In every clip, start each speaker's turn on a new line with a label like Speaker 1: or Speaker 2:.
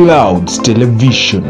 Speaker 1: Clouds Television.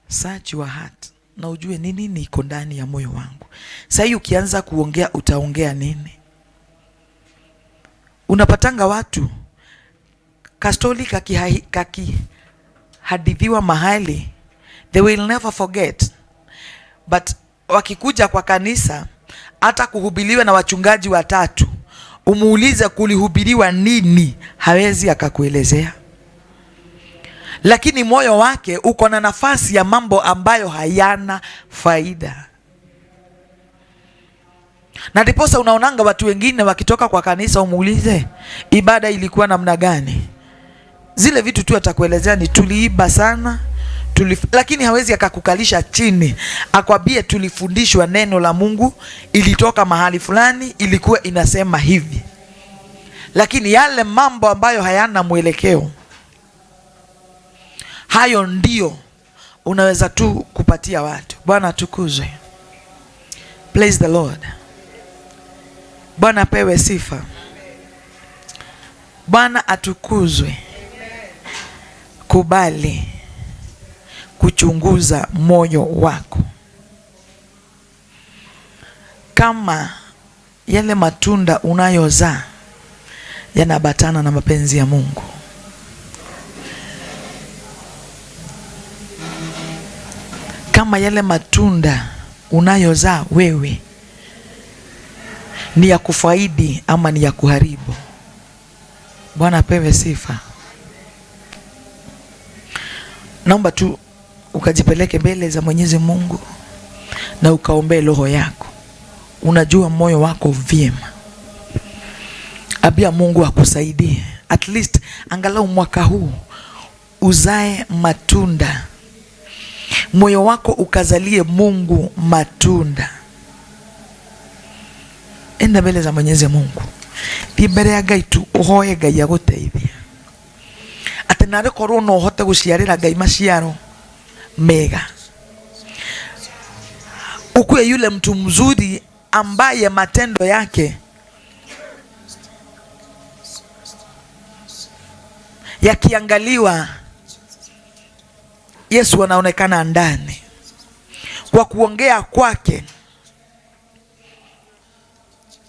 Speaker 2: Search your heart na ujue ni nini iko ndani ya moyo wangu. Sasa ukianza kuongea utaongea nini? Unapatanga watu kastoli kakihadithiwa mahali, they will never forget. But wakikuja kwa kanisa, hata kuhubiliwa na wachungaji watatu, umuulize kulihubiriwa nini, hawezi akakuelezea. Lakini moyo wake uko na nafasi ya mambo ambayo hayana faida. Na ndiposa unaonanga watu wengine wakitoka kwa kanisa, umuulize ibada ilikuwa namna gani, zile vitu tu atakuelezea ni tuliiba sana, lakini hawezi akakukalisha chini akwambie tulifundishwa neno la Mungu, ilitoka mahali fulani, ilikuwa inasema hivi. Lakini yale mambo ambayo hayana mwelekeo, hayo ndio unaweza tu kupatia watu. Bwana atukuzwe. Praise the Lord. Bwana apewe sifa. Bwana atukuzwe. Kubali kuchunguza moyo wako. Kama yale matunda unayozaa yanabatana na mapenzi ya Mungu, kama yale matunda unayozaa wewe ni ya kufaidi ama ni ya kuharibu. Bwana apewe sifa. Naomba tu ukajipeleke mbele za Mwenyezi Mungu na ukaombee roho yako. Unajua moyo wako vyema. Abia Mungu akusaidie. At least angalau mwaka huu uzae matunda. Moyo wako ukazalie Mungu matunda. enda mbele za Mwenyezi Mungu, mbere ya Ngai tu uhoye Ngai aguteithie ati nare korwo no hote guciarira Ngai maciaro mega, ukuwe yule mtu mzuri ambaye matendo yake yakiangaliwa Yesu anaonekana ndani, kwa kuongea kwake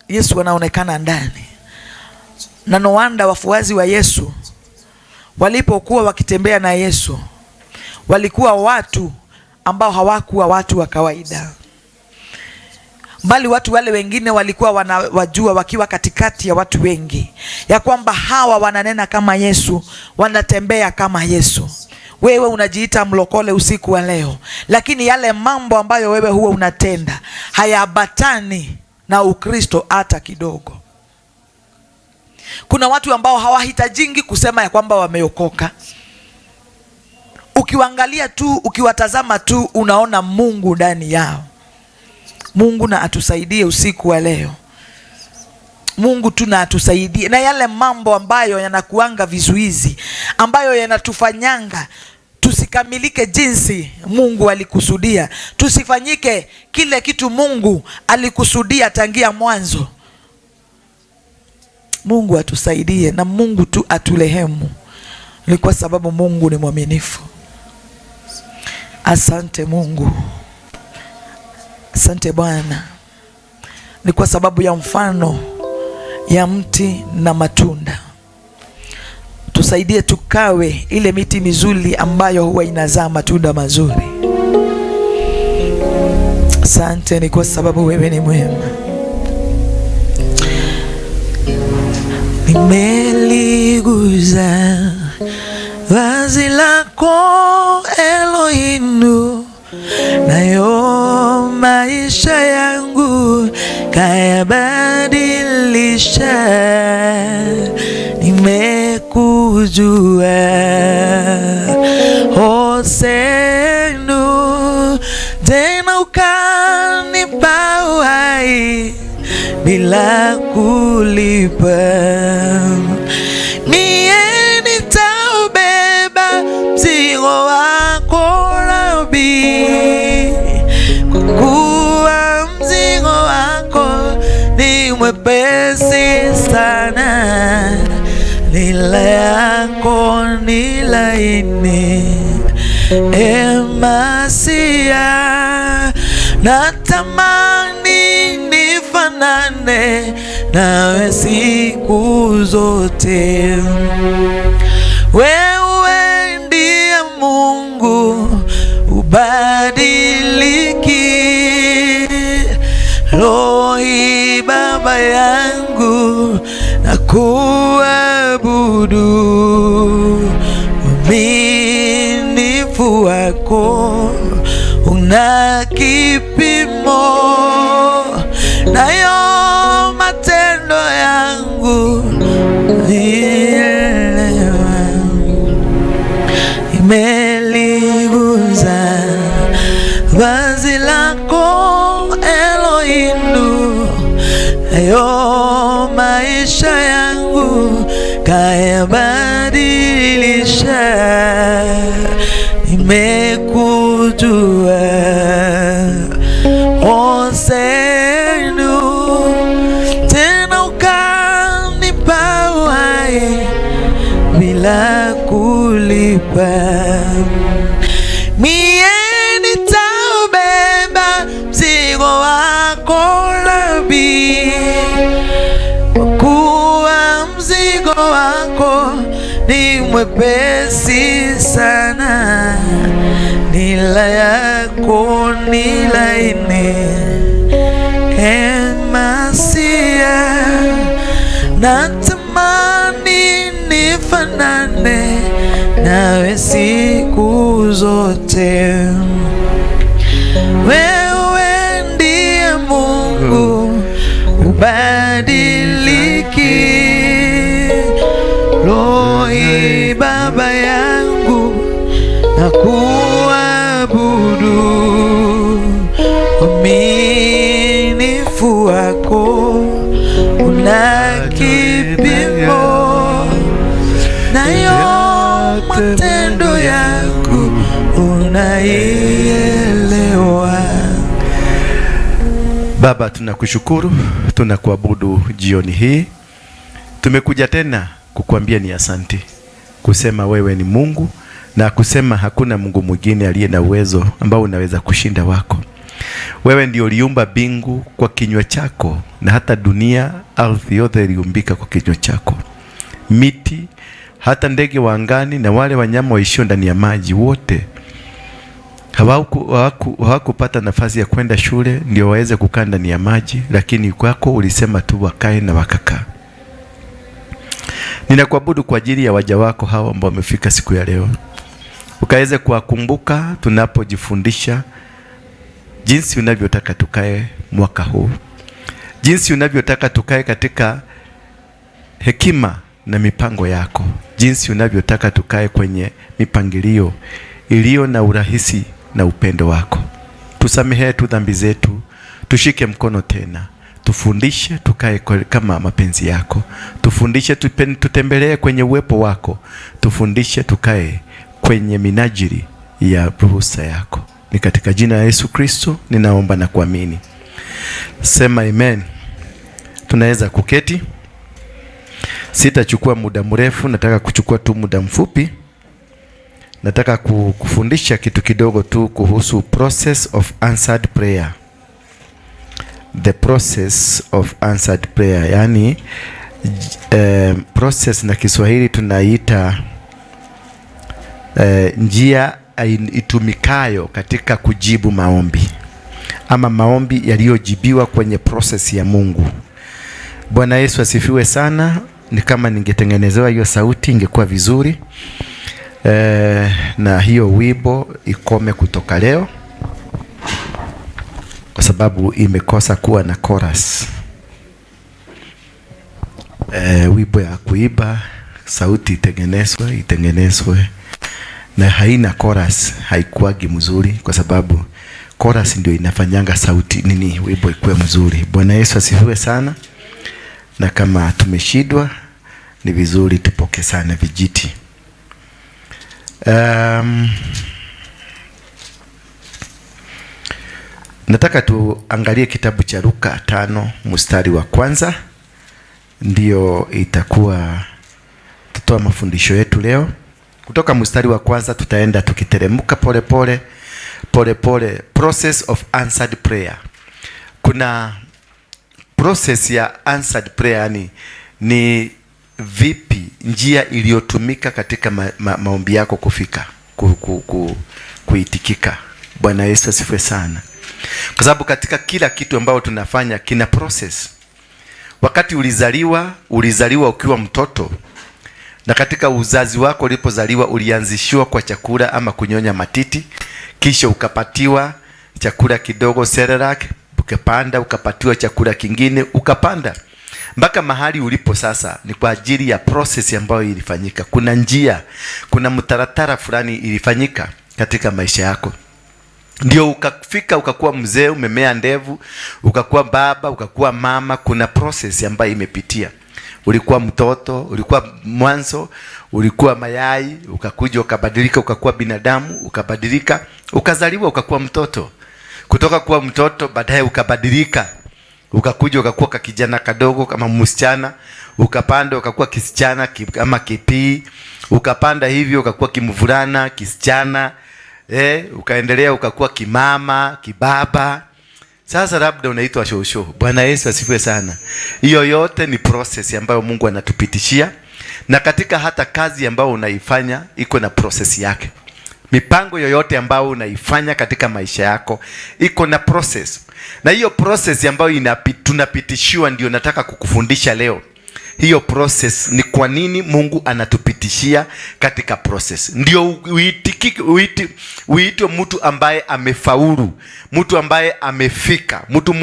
Speaker 2: Yesu anaonekana ndani. Na no wonder wafuasi wa Yesu walipokuwa wakitembea na Yesu walikuwa watu ambao hawakuwa watu wa kawaida, bali watu wale wengine walikuwa wanawajua wakiwa katikati ya watu wengi ya kwamba hawa wananena kama Yesu, wanatembea kama Yesu. Wewe unajiita mlokole usiku wa leo, lakini yale mambo ambayo wewe huwa unatenda hayabatani na Ukristo hata kidogo. Kuna watu ambao hawahitajingi kusema ya kwamba wameokoka. Ukiwaangalia tu, ukiwatazama tu, unaona Mungu ndani yao. Mungu na atusaidie usiku wa leo. Mungu tu na atusaidie na yale mambo ambayo yanakuanga vizuizi, ambayo yanatufanyanga tusikamilike jinsi Mungu alikusudia, tusifanyike kile kitu Mungu alikusudia tangia mwanzo. Mungu atusaidie na Mungu tu atulehemu, ni kwa sababu Mungu ni mwaminifu. Asante Mungu, asante Bwana, ni kwa sababu ya mfano ya mti na matunda. Tusaidie tukawe ile miti mizuri ambayo huwa inazaa matunda mazuri. Asante, ni kwa sababu wewe ni mwema. Nimeliguza vazi lako Elohim, nayo maisha yangu kayabadilisha. Nimekujua Hosenu, tena ukanipa uhai bila kulipa. Mie nitaubeba mzigo wako Rabi, kwa kuwa mzigo wako ni mwepesi sana, nila yako ni laini. Masia, natamani nifanane nawe siku zote. Wewe ndiye Mungu ubadiliki. Rohi Baba yangu na kuabudu, uaminifu wako una kipimo, nayo matendo yangu nielewa. Nimeliguza vazi lako Elohim, nayo maisha yangu kayabadilisha. Nimekujua Hosenu, tena ukanipa uhai bila kulipa. Mie nitaubeba mzigo wako Rabi, kwa kuwa mzigo wako ni mwepesi sana, nila yako ni laini. Masia, natamani nifanane nawe siku zote. Wewe ndiye Mungu ubadiliki. Rohi Baba yangu na kuabudu, uaminifu wako
Speaker 3: Baba, tunakushukuru, tunakuabudu jioni hii. Tumekuja tena kukuambia ni asante, kusema wewe ni Mungu na kusema hakuna Mungu mwingine aliye na uwezo ambao unaweza kushinda wako. Wewe ndio uliumba bingu kwa kinywa chako, na hata dunia, ardhi yote iliumbika kwa kinywa chako. Miti, hata ndege wa angani na wale wanyama waishio ndani ya maji, wote hawakupata nafasi ya kwenda shule ndio waweze kukaa ndani ya maji, lakini kwako ulisema tu wakae na wakakaa. Ninakuabudu kwa ajili ya waja wako hao ambao wamefika siku ya leo. Ukaweze kuwakumbuka tunapojifundisha jinsi unavyotaka tukae mwaka huu. Jinsi unavyotaka tukae katika hekima na mipango yako. Jinsi unavyotaka tukae kwenye mipangilio iliyo na urahisi na upendo wako. Tusamehe tu dhambi zetu, tushike mkono tena. Tufundishe tukae kama mapenzi yako. Tufundishe tutembelee kwenye uwepo wako. Tufundishe tukae kwenye minajili ya ruhusa yako. Ni katika jina la Yesu Kristo ninaomba na kuamini. Sema amen. Tunaweza kuketi. Sitachukua muda mrefu, nataka kuchukua tu muda mfupi. Nataka kufundisha kitu kidogo tu kuhusu process of answered prayer. The process of answered prayer, yani process na Kiswahili tunaita njia itumikayo katika kujibu maombi, ama maombi yaliyojibiwa kwenye process ya Mungu. Bwana Yesu asifiwe sana. Ni kama ningetengenezewa hiyo sauti ingekuwa vizuri. Na hiyo wimbo ikome kutoka leo, kwa sababu imekosa kuwa na chorus. Wimbo ya kuiba sauti itengenezwe na haina chorus, haikuagi mzuri, kwa sababu chorus ndio inafanyanga sauti wimbo ikuwe mzuri. Bwana Yesu asifiwe sana. Na kama tumeshindwa, ni vizuri tupoke sana vijiti. Nataka tuangalie kitabu cha Luka 5 mstari wa kwanza. Ndio itakuwa tutoa mafundisho yetu leo. Kutoka mstari wa kwanza tutaenda tukiteremka pole pole. Process of answered prayer. Kuna process ya answered prayer, ni vipi njia iliyotumika katika maombi yako kufika kuitikika. Bwana Yesu asifiwe sana. Kwa sababu katika kila kitu ambao tunafanya kina process. Wakati ulizaliwa ukiwa mtoto, na katika uzazi wako ulipozaliwa ulianzishiwa kwa chakula ama kunyonya matiti, kisha ukapatiwa chakula kidogo Cerelac, ukapanda, ukapatiwa chakula kingine, ukapanda mpaka mahali ulipo sasa. Ni kwa ajili ya process ambayo ilifanyika. Kuna njia, kuna mtaratara fulani ilifanyika katika maisha yako, ndio ukafika ukakuwa mzee, umemea ndevu, ukakuwa baba, ukakuwa mama. Kuna process ambayo imepitia. Ulikuwa mtoto, ulikuwa mwanzo, ulikuwa mayai, ukakuja ukabadilika ukakuwa binadamu, ukabadilika, ukazaliwa ukakuwa mtoto. Kutoka kuwa mtoto baadaye ukabadilika, ukakuja ukakuwa kijana kadogo kama msichana, ukapanda ukakuwa kisichana kama kipii, ukapanda hivyo ukakuwa kimvulana, kisichana, ukaendelea ukakuwa kimama, kibaba. Sasa labda unaitwa shosho. Bwana Yesu asifiwe sana. Hiyo yote ni process ambayo Mungu anatupitishia, na katika hata kazi ambayo unaifanya iko na process yake. Mipango yoyote ambayo unaifanya katika maisha yako iko na process. Na hiyo process ambayo tunapitishiwa ndio nataka kukufundisha leo. Hiyo process ni kwa nini Mungu anatupitishia katika process. Ndio uitwe mtu ambaye amefaulu, mtu ambaye amefika, mtu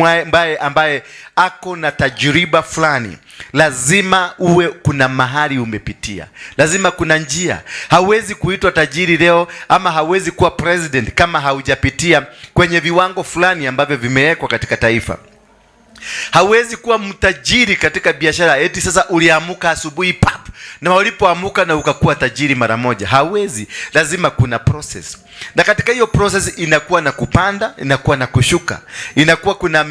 Speaker 3: ambaye ako na tajriba fulani. Lazima uwe kuna mahali umepitia. Lazima kuna njia. Hawezi kuitwa tajiri leo ama hawezi kuwa president kama haujapitia kwenye viwango fulani ambavyo vimewekwa katika taifa. Hawezi kuwa mtajiri katika biashara eti sasa uliamuka asubuhi na walipoamuka na ukakuwa tajiri mara moja. Hawezi, lazima kuna process. Na katika hiyo process inakuwa na kupanda, inakuwa na kushuka. Inakuwa kuna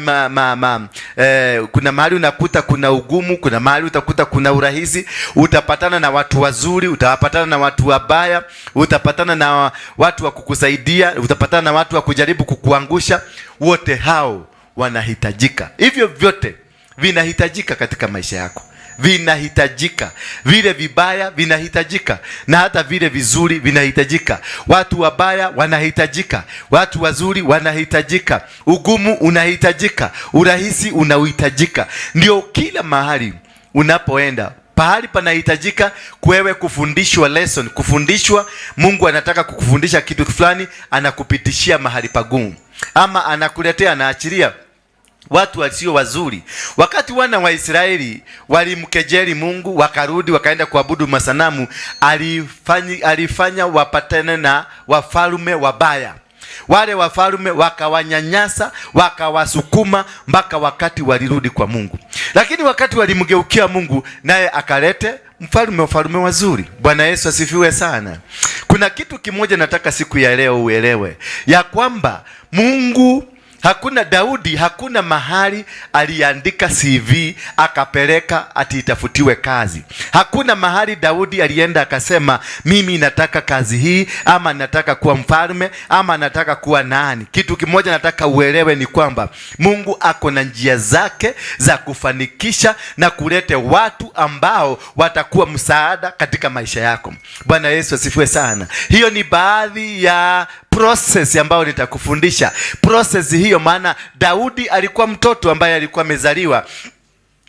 Speaker 3: kuna mahali unakuta kuna ugumu, kuna mahali utakuta kuna urahisi. Utapatana na watu wazuri, utapatana na watu wabaya, utapatana na watu wa kukusaidia, utapatana na watu wa kujaribu kukuangusha. Wote hao wanahitajika. Hivyo vyote vinahitajika katika maisha yako. Vinahitajika. Vile vibaya vinahitajika, na hata vile vizuri vinahitajika. Watu wabaya wanahitajika, watu wazuri wanahitajika. Ugumu unahitajika, urahisi unahitajika. Ndio kila mahali unapoenda, pahali panahitajika kwewe kufundishwa lesson, kufundishwa. Mungu anataka kukufundisha kitu fulani, anakupitishia mahali pagumu, ama anakuletea, anaachilia watu wasio wazuri. Wakati wana wa Israeli walimkejeli Mungu, wakarudi wakaenda kuabudu masanamu, alifanya wapatane na wafalme wabaya. Wale wafalme wakawanyanyasa, wakawasukuma mpaka wakati walirudi kwa Mungu. Lakini wakati walimgeukia Mungu, naye akalete wafalme wazuri. Bwana Yesu asifiwe sana. Kuna kitu kimoja nataka siku ya leo uelewe, ya kwamba Mungu, hakuna Daudi, hakuna mahali aliandika CV akapeleka ati itafutiwe kazi. Hakuna mahali Daudi alienda akasema mimi nataka kazi hii, ama nataka kuwa mfalme, ama nataka kuwa nani. Kitu kimoja nataka uelewe ni kwamba Mungu ako na njia zake za kufanikisha na kulete watu ambao watakuwa msaada katika maisha yako. Bwana Yesu asifiwe sana. Hiyo ni baadhi ya process ambayo nitakufundisha. Process hiyo, maana Daudi alikuwa mtoto ambaye alikuwa amezaliwa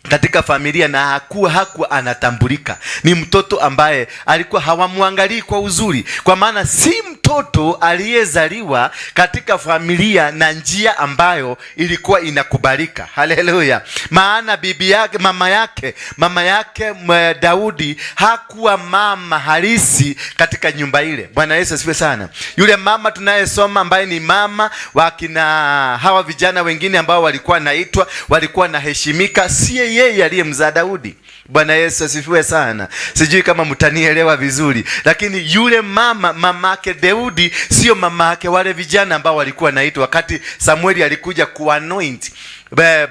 Speaker 3: katika familia na hakuwa anatambulika. Ni mtoto ambaye alikuwa hawamwangalii kwa uzuri, kwa maana si mtoto aliyezaliwa katika familia na njia ambayo ilikuwa inakubalika. Haleluya. Maana bibi yake, mama yake Daudi hakuwa mama halisi katika nyumba ile. Bwana Yesu asifiwe sana. Yule mama tunayesoma ambaye ni mama wa kina hawa vijana wengine ambao walikuwa naitwa, walikuwa naheshimika, si yeye aliyemzaa Daudi. Bwana Yesu asifiwe sana. Sijui kama mtanielewa vizuri, lakini yule mamake Daudi sio mamake wale vijana ambao walikuwa naitwa. Wakati Samueli alikuja kuanoint,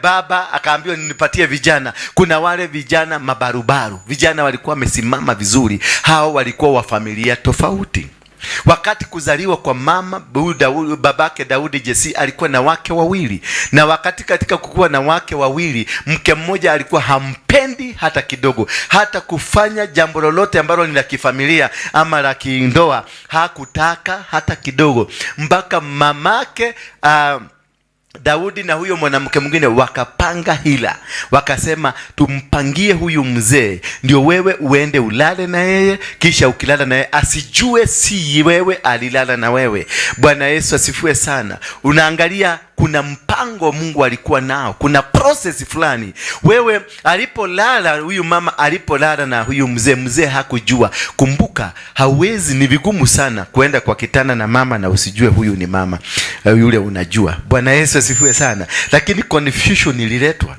Speaker 3: baba akaambiwa nipatie vijana. Kuna wale vijana mabarubaru, vijana walikuwa wamesimama vizuri, hao walikuwa wa familia tofauti. Wakati kuzaliwa kwa babake Daudi, Jesse alikuwa na wake wawili, na wakati katika kukuwa na wake wawili, mke mmoja alikuwa hampendi hata kidogo, hata kufanya jambo lolote ambalo ni la kifamilia ama la kindoa hakutaka hata kidogo, mpaka mamake Daudi na huyo mwanamke mwingine wakapanga hila, wakasema tumpangie huyu mzee ndio wewe uende ulale na yeye, kisha ukilala na yeye asijue si wewe alilala na wewe. Bwana Yesu asifiwe sana. Unaangalia, kuna mpango Mungu alikuwa nao, kuna process fulani. Wewe alipolala, huyu mama alipolala na huyu mzee hakujua. Kumbuka, hawezi, ni vigumu sana kuenda kwa kitanda na mama na usijue huyu ni mama yule unajua. Bwana Yesu asifiwe sana. Lakini confusion ililetwa.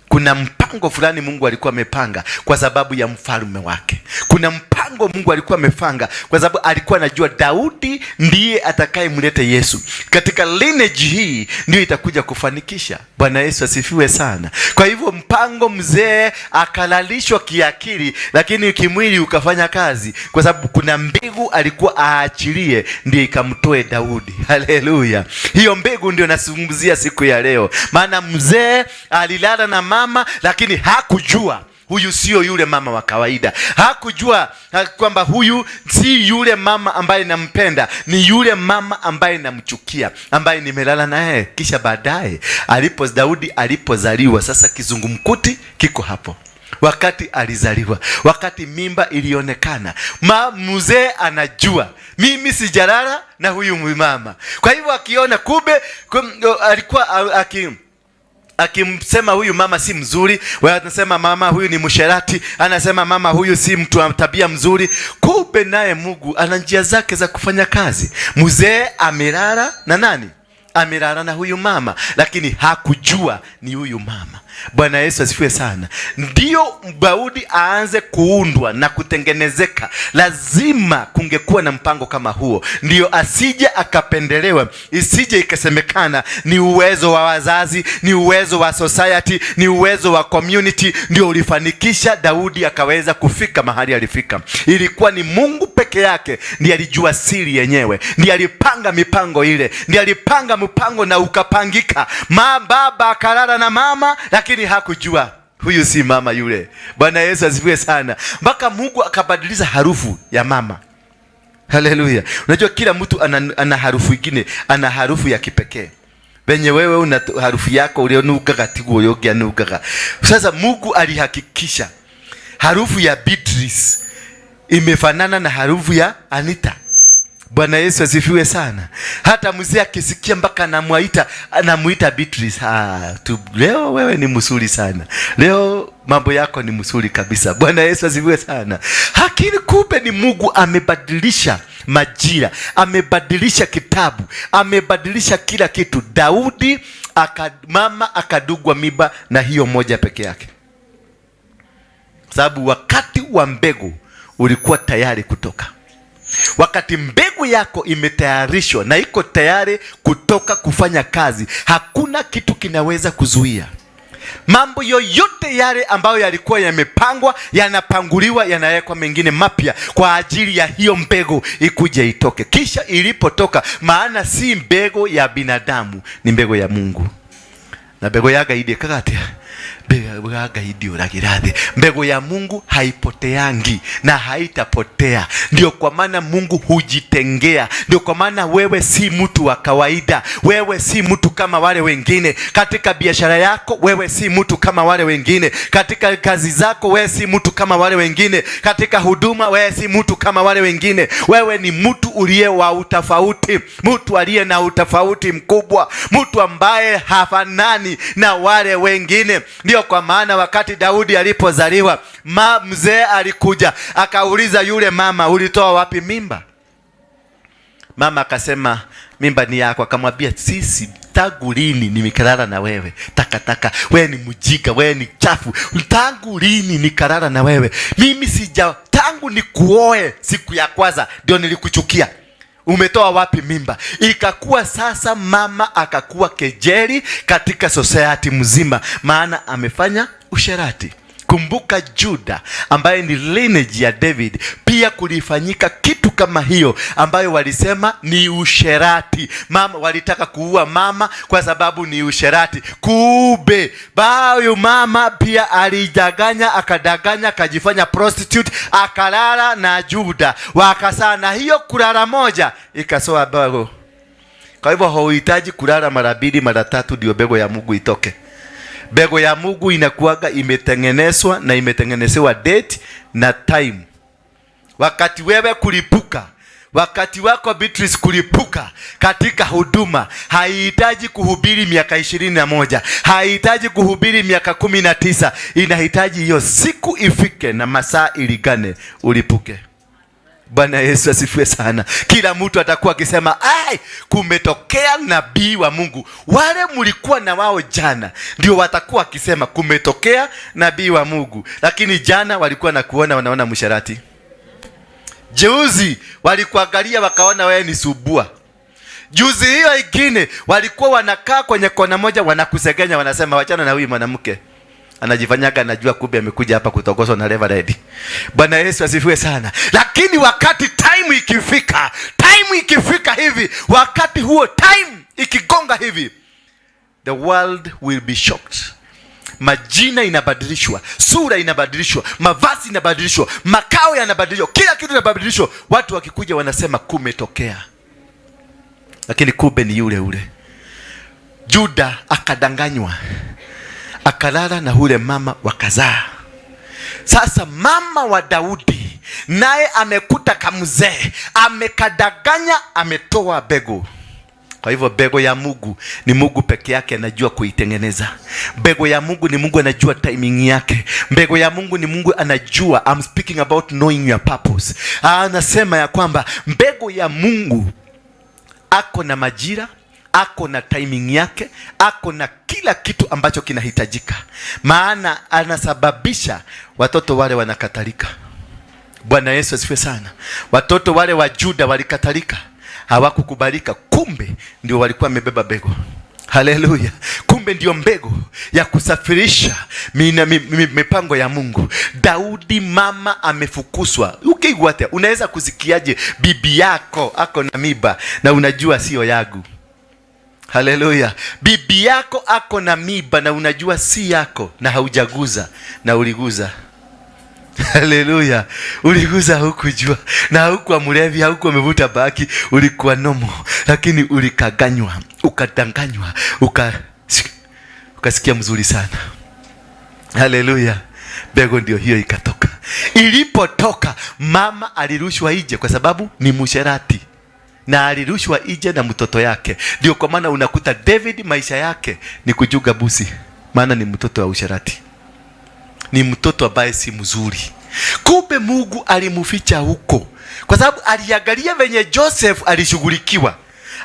Speaker 3: Kuna mpango fulani Mungu alikuwa amepanga kwa sababu ya mfalme wake. Kuna mpango Mungu alikuwa amepanga kwa sababu alikuwa anajua Daudi ndiye atakayemleta Yesu. Katika lineage hii ndio itakuja kufanikisha. Bwana Yesu asifiwe sana. Kwa hivyo mpango, mzee akalalishwa kiakili, lakini kimwili ukafanya kazi, kwa sababu kuna mbegu alikuwa aachilie ndio ikamtoe Daudi. Haleluya. Hiyo mbegu ndio nasungumzia siku ya leo. Maana mzee alilala na mama, lakini hakujua huyu sio yule mama wa kawaida. Hakujua kwamba huyu si yule mama ambaye nampenda, ni yule mama ambaye namchukia, ambaye nimelala naye. Kisha baadaye Daudi alipozaliwa, sasa kizungumkuti kiko hapo. Wakati alizaliwa, wakati mimba ilionekana, mzee anajua mimi sijalala na huyu mama. Kwa hivyo akiona alikuwa akimsema huyu mama si mzuri, wewe anasema mama huyu ni msherati, anasema mama huyu si mtu wa tabia mzuri. Kumbe naye Mungu ana njia zake za kufanya kazi. Mzee amelala na nani? Amelala na huyu mama, lakini hakujua ni huyu mama. Bwana Yesu asifiwe sana. Ndio Daudi aanze kuundwa na kutengenezeka, lazima kungekuwa na mpango kama huo, ndio asije akapendelewa, isije ikasemekana ni uwezo wa wazazi, ni uwezo wa society, ni uwezo wa community ndio ulifanikisha Daudi akaweza kufika mahali alifika. Ilikuwa ni Mungu peke yake ndiye alijua siri yenyewe, ndiye alipanga mipango ile, ndiye alipanga mpango na ukapangika. Baba akalala na mama, lakini hakujua huyu si mama yule. Bwana Yesu asifiwe sana. Mpaka Mungu akabadilisha harufu ya mama. Haleluya. Unajua kila mtu ana harufu nyingine, ana harufu ya kipekee. Benye wewe una harufu yako ulionuka tigo yogi anuka. Sasa Mungu alihakikisha harufu ya Beatrice imefanana na harufu ya Anita. Bwana Yesu asifiwe sana. Hata mzee akisikia mpaka anamuita Beatrice. Leo wewe ni mzuri sana. Leo mambo yako ni mzuri kabisa. Bwana Yesu asifiwe sana. Lakini kumbe ni Mungu amebadilisha majira, amebadilisha kitabu, amebadilisha kila kitu. Daudi mama akadugwa mimba na hiyo moja peke yake. Sababu wakati wa mbegu ulikuwa tayari kutoka. Wakati mbegu yako imetayarishwa na iko tayari kutoka kufanya kazi, hakuna kitu kinaweza kuzuia. Mambo yoyote yale ambayo yalikuwa yamepangwa, yanapanguliwa, yanawekwa mengine mapya kwa ajili ya hiyo mbegu ikuje itoke. Kisha ilipotoka, maana si mbegu ya binadamu, ni mbegu ya Mungu. Na mbegu yaga ide kagate. Mbegu ya Mungu haipoteangi na haitapotea. Ndio kwa maana Mungu hujitengea. Ndio kwa maana wewe si mtu wa kawaida. Wewe si mtu kama wale wengine. Katika biashara yako wewe si mtu kama wale wengine. Katika kazi zako wewe si mtu kama wale wengine. Katika huduma wewe si mtu kama wale wengine. Wewe ni mtu uliye wa utofauti, mtu aliye na utofauti mkubwa, mtu ambaye hafanani na wale wengine. Ndio kwa maana wakati Daudi alipozaliwa, mzee alikuja akauliza yule mama, ulitoa wapi mimba? Mama akasema mimba ni yako. Akamwambia, sisi tangu lini nimekalala na wewe? Takataka, wewe ni mjinga, wewe ni chafu. Tangu lini nikalala na wewe? Mimi tangu nikuoe siku ya kwanza ndio nilikuchukia. Umetoa wapi mimba? Ikakuwa sasa mama akakuwa kejeli katika society mzima, maana amefanya usherati. Kumbuka Juda ambaye ni lineage ya David, pia kulifanyika kitu kama hiyo ambayo walisema ni usherati. Mama walitaka kuua mama kwa sababu ni usherati. Kumbe bayo mama pia alijaganya, akadaganya, akajifanya prostitute, akalala na Juda. Wakasana hiyo kulala moja ikasoa bago. Kwa hivyo hauhitaji kulala mara mbili mara tatu ndio mbegu ya Mungu itoke. Mbegu ya Mungu inakuwaga imetengenezwa na imetengenezewa date na time. Wakati wewe kulipuka, wakati wako Beatrice kulipuka katika huduma, haihitaji kuhubiri miaka 21, haihitaji kuhubiri miaka 19. Inahitaji hiyo siku ifike na masaa iligane ulipuke. Bwana Yesu asifiwe sana. Kila mtu atakuwa akisema, kumetokea nabii wa Mungu. Wale mlikuwa na wao jana ndio watakuwa akisema kumetokea nabii wa Mungu. Lakini jana walikuwa na kuona wanaona msharati. Juzi walikuangalia wakaona wewe ni subua. Juzi hiyo ingine walikuwa wanakaa kwenye kona moja wanakusegenya, wanasema wachana na huyu mwanamke. Anajifanyaga anajua, kumbe amekuja hapa kutogozwa na Reverend. Bwana Yesu asifiwe sana. Lakini wakati time ikifika hivi, wakati huo time ikigonga hivi, the world will be shocked. Majina inabadilishwa, sura inabadilishwa, mavazi inabadilishwa, makao yanabadilishwa, kila kitu inabadilishwa. Watu wakikuja wanasema kumetokea. Lakini kumbe ni yule ule. Juda akadanganywa, akalala na ule mama wakazaa. Sasa mama wa Daudi naye amekuta kamzee, amekadanganya, ametoa mbegu. Kwa hivyo mbegu ya Mungu ni Mungu peke yake anajua kuitengeneza. Mbegu ya Mungu ni Mungu anajua timing yake. Mbegu ya Mungu ni Mungu anajua. I'm speaking about knowing your purpose. Anasema ya kwamba mbegu ya Mungu ako na majira, ako na timing yake, ako na kila kitu ambacho kinahitajika, maana anasababisha watoto wale wanakatalika. Bwana Yesu asifiwe sana. Watoto wale wa Juda walikatalika, hawakukubalika, kumbe ndio walikuwa wamebeba mbegu. Haleluya. Kumbe ndio mbegu ya kusafirisha mipango ya Mungu. Daudi mama amefukuswa. Ukiigwate, unaweza kusikiaje bibi yako ako na miba na unajua sio yagu? Haleluya. Bibi yako ako na miba na unajua si yako na haujaguza na uliguza. Haleluya. Uliguza hukujua na hukuwa mlevi, hukuwa umevuta baki, ulikuwa nomo, lakini ulikaganywa, ukadanganywa, ukasikia mzuri sana. Haleluya. Mbegu ndio hiyo ikatoka. Ilipotoka, mama alirushwa nje kwa sababu ni msherati, na alirushwa nje na mtoto yake. Ndio kwa maana unakuta David maisha yake ni kujuga busi, maana ni mtoto wa usherati, ni mtoto ambaye si mzuri. Kumbe Mungu alimuficha huko kwa sababu aliangalia venye Joseph alishughulikiwa,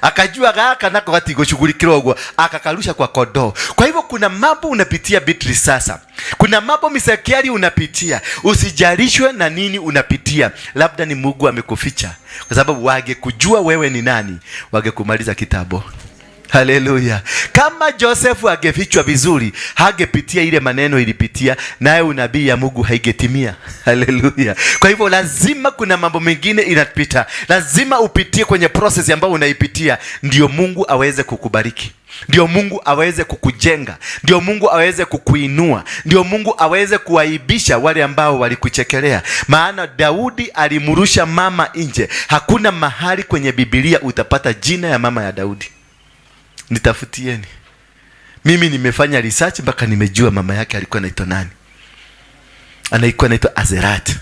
Speaker 3: akajua gaka nako wakati kushughulikiwa huko, akakarusha kwa kodoo. Kwa hivyo kuna mambo unapitia Beatrice sasa, kuna mambo Misakiari unapitia, usijalishwe na nini unapitia, labda ni Mungu amekuficha, kwa sababu wage kujua wewe ni nani, wage kumaliza kitabu. Haleluya. Kama Joseph angefichwa vizuri, hagepitia ile maneno ilipitia, naye unabii ya Mungu haigetimia. Haleluya. Kwa hivyo lazima kuna mambo mengine inapita, lazima upitie kwenye process ambayo unaipitia, ndio Mungu aweze kukubariki, ndio Mungu aweze kukujenga, ndio Mungu aweze kukuinua, ndio Mungu aweze kuaibisha wale ambao walikuchekelea. Maana Daudi alimrusha mama nje. Hakuna mahali kwenye Biblia utapata jina ya mama ya Daudi. Nitafutieni. Mimi nimefanya research mpaka nimejua mama yake alikuwa anaitwa nani. Anaikuwa anaitwa Azerat.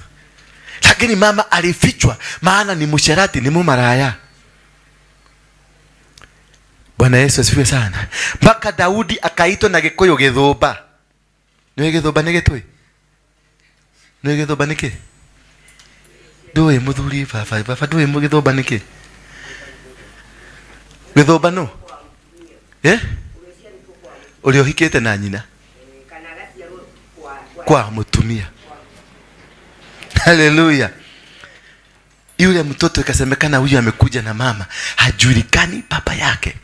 Speaker 3: Lakini mama alifichwa, maana ni msherati, ni mumaraya. Bwana Yesu asifiwe sana. Mpaka Daudi akaitwa na Gikuyu Githuba. Ni Githuba ni Gitui? Ni Githuba niki? Ndoe muthuri baba ndoe mu Githuba niki? Githuba no? Uliohikete na nyina kwa mutumia. Haleluya. Yule mtoto ikasemekana huyu amekuja na mama, hajulikani baba yake.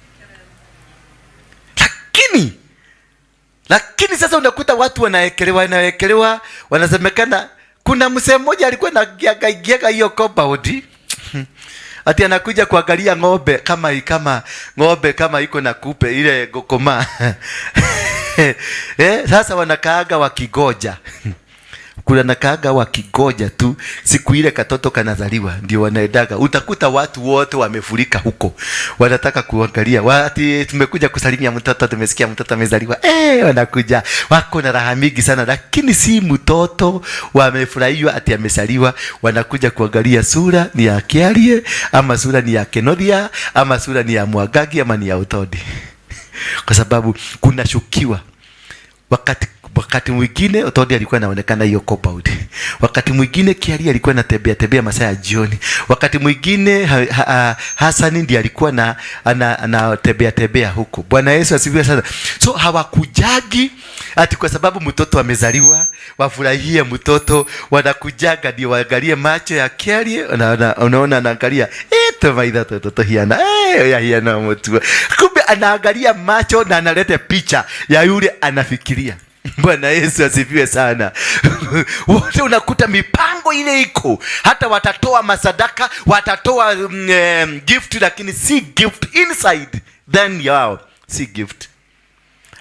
Speaker 3: Lakini sasa unakuta watu wanaekelewa, wanasemekana kuna msemo mmoja alikuwa na giaga hiyo compound. Ati anakuja kuangalia ng'ombe ng'ombe kama iko na kupe ile gokoma. Sasa wanakaaga wakigoja. Kuna nakaaga wakigoja tu siku ile katoto kanazaliwa, ndio wanaendaga. Utakuta watu wote wamefurika huko, wanataka kuangalia. Wati tumekuja kusalimia mtoto, tumesikia mtoto amezaliwa. Wanakuja wako na raha mingi sana, lakini si mtoto wamefurahiwa ati amezaliwa. Wanakuja kuangalia sura ni ya Kiarie, ama sura ni ya Kenodia, ama sura ni ya Mwagagi, ama ni ya Utodi. Kwa sababu kuna shukiwa. Wakati mwingine Utodi alikuwa anaonekana hiyo compound. Wakati mwingine Kiarie alikuwa anatembea masaa ya jioni. Wakati mwingine Hasani ndiye alikuwa anatembea huko. Bwana Yesu asifiwe sana. So hawakujagi ati kwa sababu mtoto amezaliwa wafurahie mtoto, wanakujaga ndio waangalie macho ya Kiarie. Unaona anaangalia maidha toto hiana hiana mtu. Kumbe anaangalia macho na analeta picha ya yule anafikiria. Bwana Yesu asifiwe sana. Wote unakuta mipango ile iko. Hata watatoa masadaka, watatoa gift, lakini si gift inside. Then yao si gift.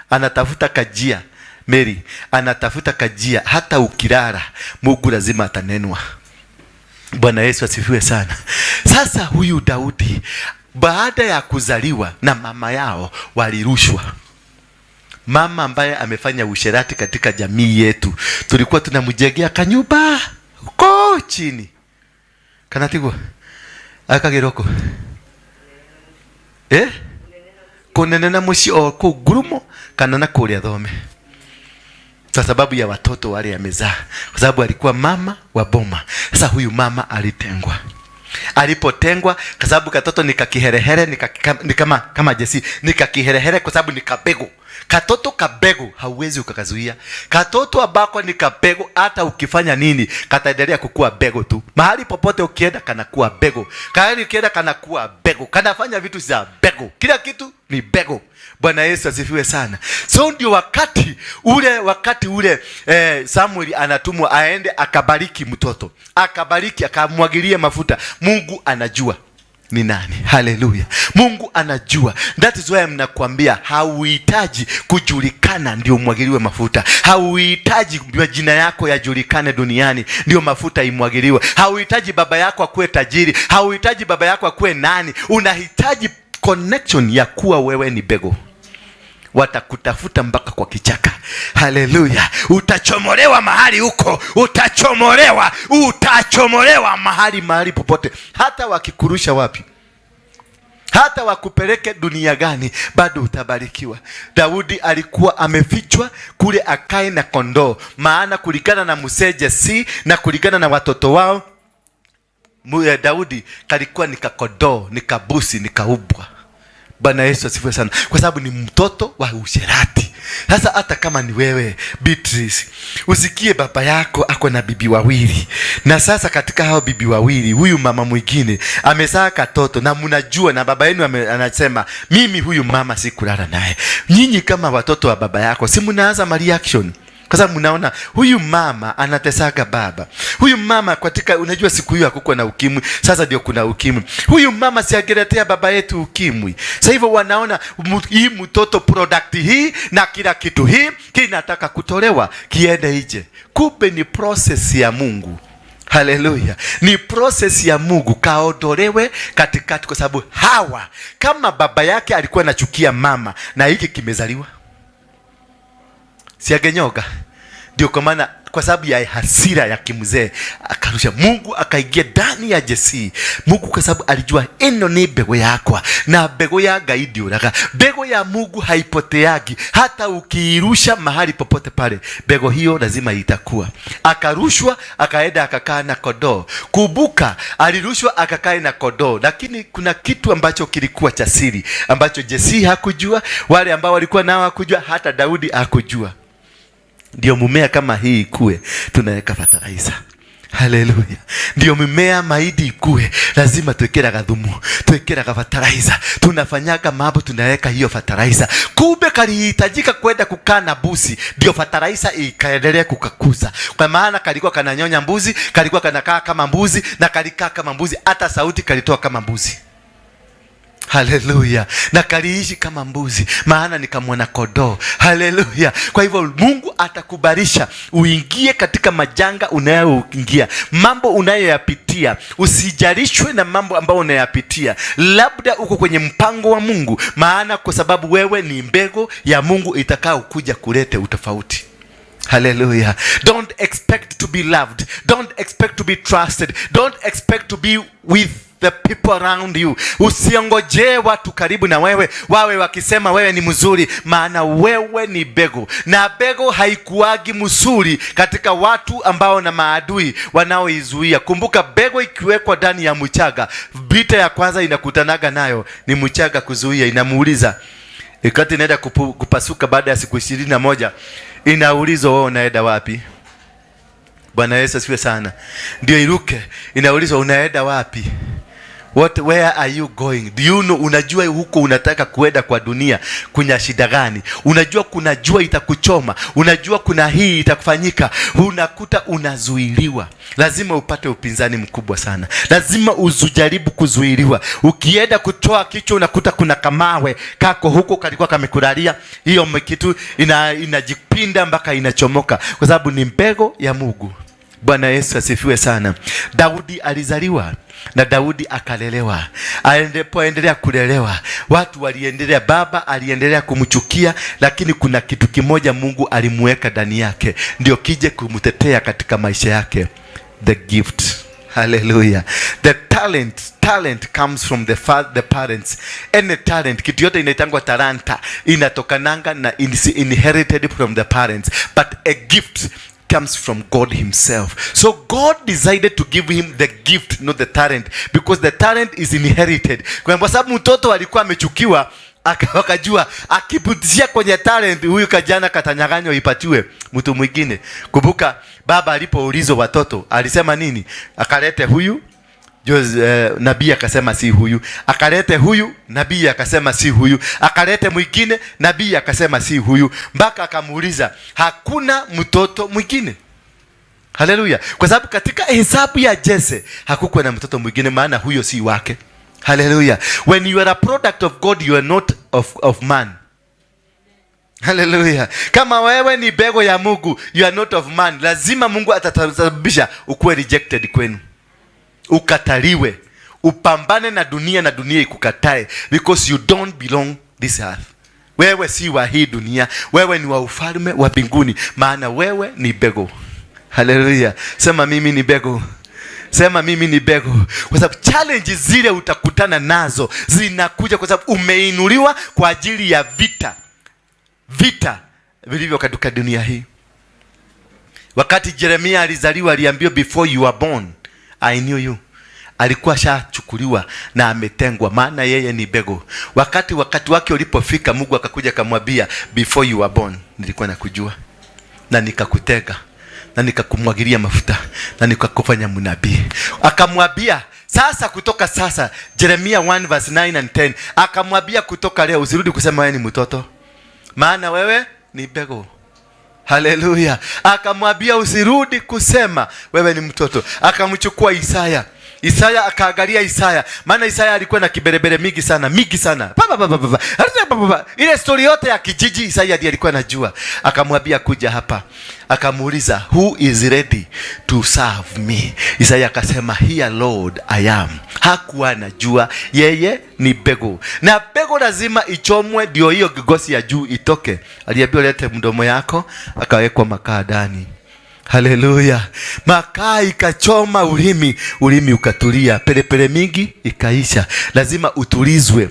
Speaker 3: Anatafuta kajia. Mary anatafuta kajia. Hata ukilala Mungu lazima atanenwa. Bwana Yesu asifiwe sana. Sasa huyu Daudi baada ya kuzaliwa na mama yao walirushwa. Mama ambaye amefanya usherati katika jamii yetu, tulikuwa tunamjengea kanyumba huko chini. Kanatigwa akagiroko kunenena mushi o kugurumo kana na kulia thome, kwa sababu ya watoto wale amezaa, kwa sababu alikuwa mama wa boma. Sasa huyu mama alitengwa. Alipotengwa kwa sababu katoto nikakiherehere, kama Jesse nikakiherehere kwa sababu nikabego. Katoto kabego hauwezi ukakazuia. Katoto ambako ni kabego, hata ukifanya nini kataendelea kukua bego tu. Mahali popote ukienda kanakuwa bego. Mahali ukienda kanakuwa bego. Kanafanya vitu za bego. Kila kitu ni bego. Bwana Yesu asifiwe sana. So ndio wakati ule Samuel anatumwa aende akabariki mtoto. Akabariki, akamwagilia mafuta. Mungu anajua ni nani. Haleluya. Mungu anajua. That is why mnakwambia hauhitaji kujulikana ndio umwagiliwe mafuta. Hauhitaji jina yako yajulikane duniani ndio mafuta imwagiliwe. Hauhitaji baba yako akuwe tajiri. Hauhitaji baba yako akuwe nani. Unahitaji connection ya kuwa wewe ni bego. Watakutafuta mpaka kwa kichaka. Haleluya. Utachomolewa mahali huko. Utachomolewa mahali popote. Hata wakikurusha wapi, hata wakupeleke dunia gani, bado utabarikiwa. Daudi alikuwa amefichwa kule akae na kondoo, maana kulingana na mseje si na kulingana na watoto wao, Daudi kalikuwa nikakondoo, nikabusi, nikaubwa. Bwana Yesu asifiwe sana. Kwa sababu ni mtoto wa usherati. Sasa hata kama ni wewe Beatrice, usikie baba yako ako na bibi wawili. Na sasa katika hao bibi wawili, huyu mama mwingine amezaa katoto na mnajua na baba yenu anasema mimi huyu mama sikulala naye. Nyinyi kama watoto wa baba yako, si mnaanza reaction? Kwa sababu mnaona huyu mama anatesaga baba. Huyu mama katika, unajua siku hiyo hakukuwa na ukimwi, sasa ndio kuna ukimwi. Huyu mama si angeletea baba yetu ukimwi. Sasa hivyo wanaona hii mtoto product hii na kila kitu hii kinataka kutolewa kiende nje. Kumbe ni process ya Mungu. Haleluya. Ni process ya Mungu kaondolewe katikati, kwa sababu Hawa kama baba yake alikuwa anachukia mama na hiki kimezaliwa, siagenyoga. Ndio kwa maana kwa sababu ya hasira ya kimzee akarusha. Mungu akaingia ndani ya Jesse. Mungu kwa sababu alijua eno ni bego yako na bego ya gaidi uraga. Bego ya Mungu haipoteagi. Hata ukiirusha mahali popote pale, bego hiyo lazima itakuwa. Akarushwa akaenda akakaa na kondoo. Kumbuka alirushwa akakaa na kondoo, lakini kuna kitu ambacho kilikuwa cha siri ambacho Jesse hakujua, wale ambao walikuwa nao hakujua, hata Daudi hakujua. Ndio mumea kama hii ikue, tunaweka fertilizer. Haleluya. Ndio mimea mahindi ikue, lazima tuwekera gadhumu, tuwekera fertilizer. Tunafanyaga mambo, tunaweka hiyo fertilizer. Kumbe kalihitajika kwenda kukaa na busi, ndio fertilizer ikaendelea kukakuza. Kwa maana kalikuwa kananyonya mbuzi, kalikuwa kanakaa kama mbuzi, na kalikaa kama mbuzi, hata sauti kalitoa kama mbuzi. Haleluya. Na kaliishi kama mbuzi, maana ni kama mwana kondoo. Haleluya. Kwa hivyo Mungu atakubarisha uingie katika majanga unayoingia, mambo unayoyapitia. Usijarishwe na mambo ambayo unayapitia. Labda uko kwenye mpango wa Mungu, maana kwa sababu wewe ni mbegu ya Mungu itakao kuja kulete utofauti. Hallelujah. Don't expect to be loved. Don't expect to be trusted. Don't expect to be with the people around you. Usiongojee watu karibu na wewe wawe wakisema wewe ni mzuri, maana wewe ni bego. Na bego haikuagi mzuri katika watu ambao na maadui wanaoizuia. Kumbuka bego ikiwekwa ndani ya mchaga, vita ya kwanza inakutanaga nayo ni mchaga kuzuia. Inamuuliza ikati inaenda kupasuka baada ya siku 21, inaulizwa wewe unaenda wapi? Bwana Yesu asifiwe sana. Ndio iruke, inaulizwa unaenda wapi? Where are you going? Do you know, unajua huko unataka kuenda kwa dunia kuna shida gani? Unajua kuna jua itakuchoma, unajua kuna hii itakufanyika, unakuta unazuiliwa. Lazima upate upinzani mkubwa sana. Lazima uzujaribu kuzuiliwa. Ukienda kutoa kichwa unakuta kuna kamawe kako huko kalikuwa kamekulalia, hiyo kitu inajipinda mpaka inachomoka, kwa sababu ni mbegu ya Mungu. Bwana Yesu asifiwe sana. Daudi alizaliwa na Daudi akalelewa. Alipoendelea kulelewa, watu waliendelea, baba aliendelea kumchukia, lakini kuna kitu kimoja Mungu alimuweka ndani yake, ndio kije kumtetea katika maisha yake. The gift. Hallelujah. The talent comes from the parents. Any talent, kitu yote inaitangwa talanta, inatokananga na inherited from the parents. But a gift comes from God himself. So God decided to give him the gift, not the talent, because the talent is inherited. Kwa sababu mtoto alikuwa amechukiwa, akajua akiputishia kwenye talent, huyu kijana katanyaganywa ipatiwe mtu mwingine. Kumbuka baba alipoulizwa watoto alisema nini? Akalete huyu, nabii akasema si huyu. Akalete huyu, nabii akasema si huyu. Akalete mwingine, nabii akasema si huyu, mpaka akamuuliza hakuna mtoto mwingine. Haleluya. Kwa sababu katika hesabu ya Jesse hakukuwa na mtoto mwingine, maana huyo si wake. Hallelujah. When you are a product of God, you are not of man. Hallelujah. Kama wewe ni bego ya Mungu, you are not of man. Lazima Mungu atatasababisha ukuwe rejected kwenu, ukataliwe, upambane na dunia ikukatae, because you don't belong this earth. Wewe si wa hii dunia, wewe ni wa ufalme wa mbinguni, maana wewe ni bego. Hallelujah. Sema mimi ni bego. Sema mimi ni bego. Kwa sababu challenges zile utakutana nazo zinakuja kwa sababu umeinuliwa kwa ajili ya vita vilivyo katika dunia hii. Wakati Yeremia alizaliwa aliambiwa, before you were born I knew you. Alikuwa shachukuliwa na ametengwa, maana yeye ni bego. Wakati wake ulipofika, Mungu akakuja akamwambia, before you were born nilikuwa nakujua na nikakutega na nikakumwagilia mafuta na nikakufanya mnabii. Akamwambia sasa, kutoka sasa, Jeremiah 1 verse 9 and 10, akamwambia kutoka leo usirudi kusema wewe ni mtoto, maana wewe ni bego. Haleluya. Akamwambia usirudi kusema wewe ni mtoto. Akamchukua Isaya akaangalia Isaya, maana Isaya alikuwa na kiberebere mingi sana. Ile story yote ya kijiji Isaya ndiye alikuwa anajua. Akamwambia kuja hapa. Akamuuliza, who is ready to serve me? Isaya akasema, here Lord I am. Hakuwa anajua yeye ni bego, na bego lazima ichomwe ndio hiyo gigosi ya juu itoke. Aliambiwa lete mdomo yako, akawekwa makaa ndani. Haleluya. Makaa ikachoma ulimi ukatulia, pelepele mingi ikaisha. Lazima utulizwe,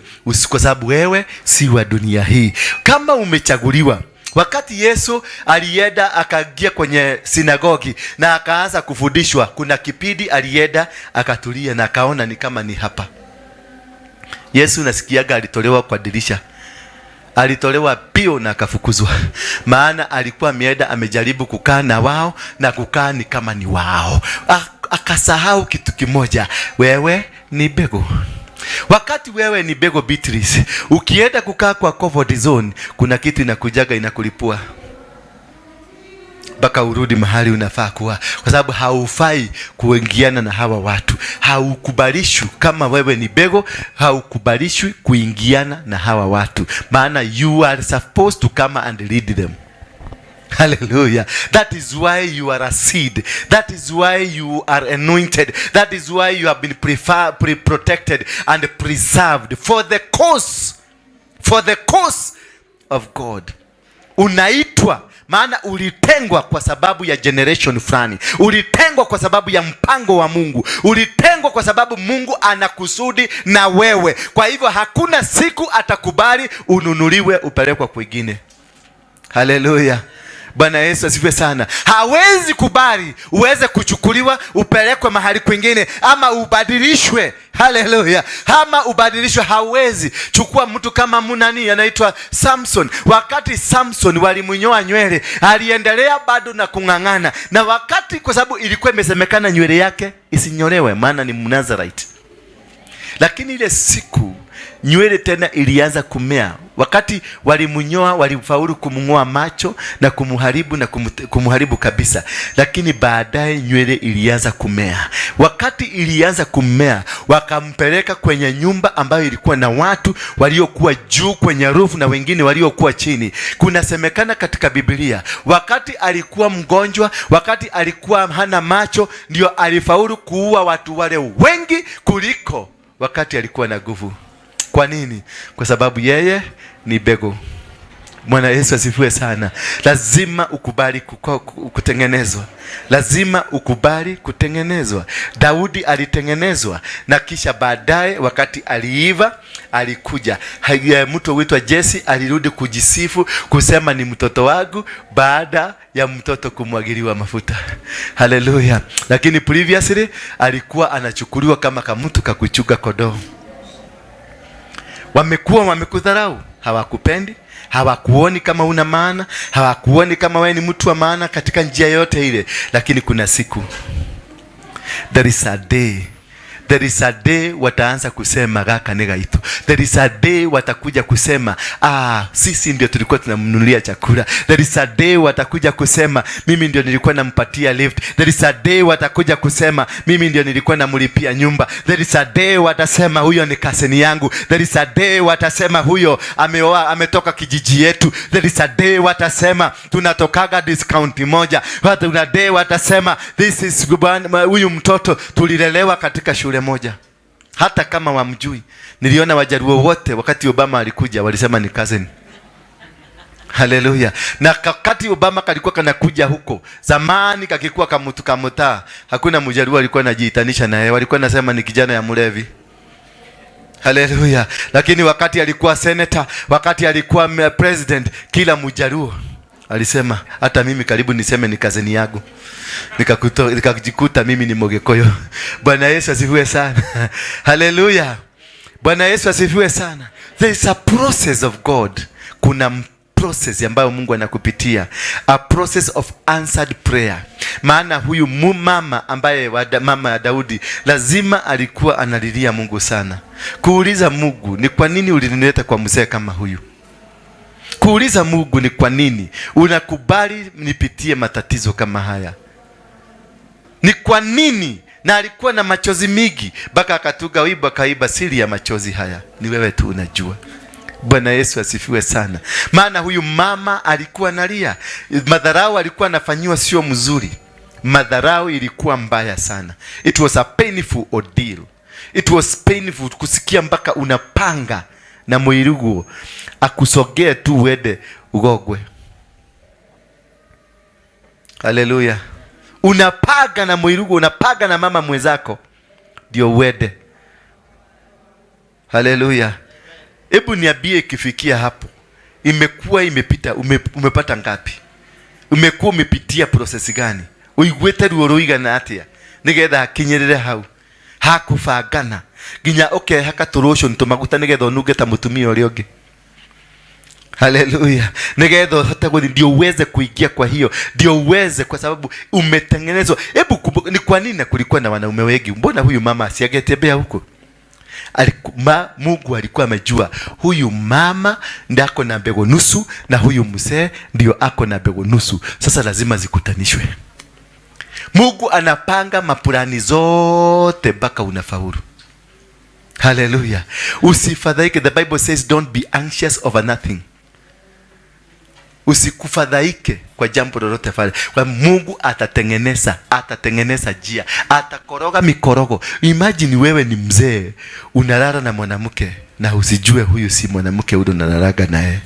Speaker 3: kwa sababu wewe si wa dunia hii. Kama umechaguliwa, wakati Yesu alienda akaingia kwenye sinagogi na akaanza kufundishwa, kuna kipindi alienda akatulia na akaona ni kama ni hapa. Yesu nasikiaga alitolewa kwa dirisha. Alitolewa pio na akafukuzwa, maana alikuwa ameenda amejaribu kukaa na wao na kukaa ni kama ni wao. Akasahau kitu kimoja, wewe ni bego. Wakati wewe ni bego Beatrice, ukienda kukaa kwa comfort zone, kuna kitu inakujaga inakulipua mpaka urudi mahali unafaa kuwa, kwa sababu haufai kuingiana na hawa watu. Haukubalishwi kama wewe ni bego, haukubalishwi kuingiana na hawa watu, maana you are supposed to come and lead them. Hallelujah. That is why you are a seed. That is why you are anointed. That is why you have been protected and preserved for the cause of God. Unaitwa maana ulitengwa kwa sababu ya generation fulani. Ulitengwa kwa sababu ya mpango wa Mungu. Ulitengwa kwa sababu Mungu anakusudi na wewe. Kwa hivyo hakuna siku atakubali ununuliwe upelekwa kwingine. Haleluya. Bwana Yesu asifiwe sana. Hawezi kubali uweze kuchukuliwa upelekwe mahali kwingine ama ubadilishwe. Haleluya. Ama ubadilishwe, hawezi. Chukua mtu kama munani anaitwa Samson. Wakati Samson walimunyoa nywele, aliendelea bado na kung'ang'ana. Na wakati, kwa sababu ilikuwa imesemekana nywele yake isinyolewe maana ni Mnazarite. Lakini ile siku nywele tena ilianza kumea. Wakati walimunyoa, walifaulu kumngoa macho na kumuharibu kabisa. Lakini baadaye nywele ilianza kumea. Wakati ilianza kumea, wakampeleka kwenye nyumba ambayo ilikuwa na watu waliokuwa juu kwenye roof na wengine waliokuwa chini. Kunasemekana katika Biblia, wakati alikuwa mgonjwa, wakati alikuwa hana macho, ndio alifaulu kuua watu wale wengi kuliko wakati alikuwa na nguvu. Kwa nini? Kwa sababu yeye ni bego. Bwana Yesu asifiwe sana. Lazima ukubali kutengenezwa. Lazima ukubali kutengenezwa. Daudi alitengenezwa, na kisha baadaye wakati aliiva alikuja mtu huitwa Jesse, alirudi kujisifu kusema ni mtoto wangu, baada ya mtoto kumwagiliwa mafuta. Haleluya. Lakini previously alikuwa anachukuliwa kama mtu kakuchuga kodoo. Wamekudharau, hawakupendi, hawakuoni kama una maana, hawakuoni kama wewe ni mtu wa maana katika njia yote ile. Lakini kuna siku, there is a day wataanza kusema gaka ni gaitu. There is a day watakuja kusema sisi ndio tulikuwa tunamnunulia chakula. There is a day watakuja kusema mimi ndio nilikuwa nampatia lift. There is a day watakuja kusema mimi ndio nilikuwa namlipia nyumba. There is a day watasema huyo ni kaseni yangu. There is a day watasema huyo ametoka kijiji yetu. There is a day watasema tunatokaga discount moja. There is a day watasema this is huyu mtoto tulilelewa katika shule moja. Hata kama wamjui. Niliona Wajaruo wote wakati Obama alikuja walisema ni cousin. Haleluya. Na wakati Obama kalikuwa kanakuja huko zamani, kakikuwa kamutu kamuta, hakuna Mjaruo alikuwa anajiitanisha naye, walikuwa nasema ni kijana ya mlevi. Haleluya. Lakini wakati alikuwa senator, wakati alikuwa president, kila Mjaruo alisema hata mimi karibu niseme ni kazeni yangu. Nikajikuta mimi ni Mogekoyo. Bwana Yesu asifiwe sana. Haleluya. Bwana Yesu asifiwe sana. There is a process of God. Kuna process ambayo Mungu anakupitia. A process of answered prayer. Maana huyu mama ambaye mama ya Daudi lazima alikuwa analilia Mungu sana. Kuuliza Mungu, ni kwa nini ulinileta kwa mzee kama huyu? Kuuliza Mungu, ni kwa nini unakubali nipitie matatizo kama haya? Ni kwa nini? Na alikuwa na machozi mingi, baka akatuga wimbo kaiba siri ya machozi haya. Ni wewe tu unajua. Bwana Yesu asifiwe sana. Maana huyu mama alikuwa analia. Madharau alikuwa anafanyiwa sio mzuri. Madharau ilikuwa mbaya sana. It was a painful ordeal. It was painful kusikia mpaka unapanga na Mwirugu akusogee tu wede ugogwe. Haleluya. Unapaga na Mwirugu, unapaga na mama mwenzako ndio wede. Haleluya. Hebu niambie, ikifikia hapo imekuwa imepita, umepata ngapi? Umekuwa umepitia process gani? Uigwete ruoroiga na atia nigetha kinyerere hau hakufagana ginya hakaturusho ntumaguta nigetha nuge ta mutumia uri ungi. Haleluya. Nigetha hata ndio uweze kuingia kwa hiyo, ndio uweze, kwa sababu umetengenezwa. Hebu ni kwa nini kulikuwa na wanaume wengi? Mbona huyu mama asiagetembea huko? Mungu alikuwa amejua huyu mama ndio ako na mbegu nusu na huyu mzee ndio ako na mbegu nusu. Sasa lazima zikutanishwe. Mungu anapanga mapulani zote mpaka unafaulu. Hallelujah. Usifadhaike. The Bible says don't be anxious over nothing. Usikufadhaike kwa jambo lolote pale. Kwa Mungu atatengeneza njia. Atakoroga mikorogo. Imagine wewe ni mzee, unalala na mwanamke na usijue huyu si mwanamke ule unalalaga naye.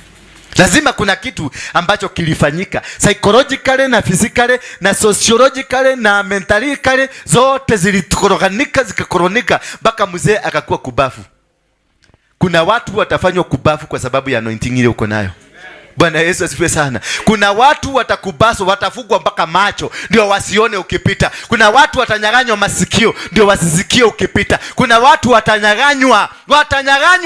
Speaker 3: Lazima kuna kitu ambacho kilifanyika psychologically na physically na sociologically na mentally, zote zilikoroganika zikakoronika mpaka mzee akakuwa kubafu. Kuna watu watafanywa kubafu kwa sababu ya anointing ile uko nayo. Bwana Yesu asifiwe sana. Kuna watu watakubaso, watafugwa mpaka macho ndio wasione ukipita. Kuna watu watanyaganywa masikio ndio wasisikie ukipita. Kuna watu watanyaganywa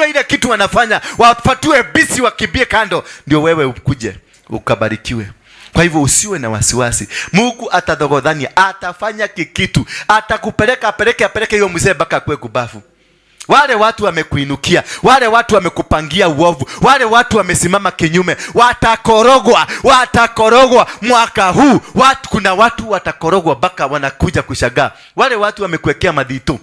Speaker 3: ile kitu wanafanya, wafatue bisi wakibie kando ndio wewe ukuje ukabarikiwe. Kwa hivyo usiwe na wasiwasi. Mungu atadhogodhani, atafanya kikitu, atakupeleka apeleke hiyo mzee mpaka akue kubafu. Wale watu wamekuinukia, wale watu wamekupangia uovu, wale watu wamesimama kinyume, watakorogwa mwaka huu. Kuna watu watakorogwa mpaka wanakuja kushagaa. Wale watu wamekuwekea madhito,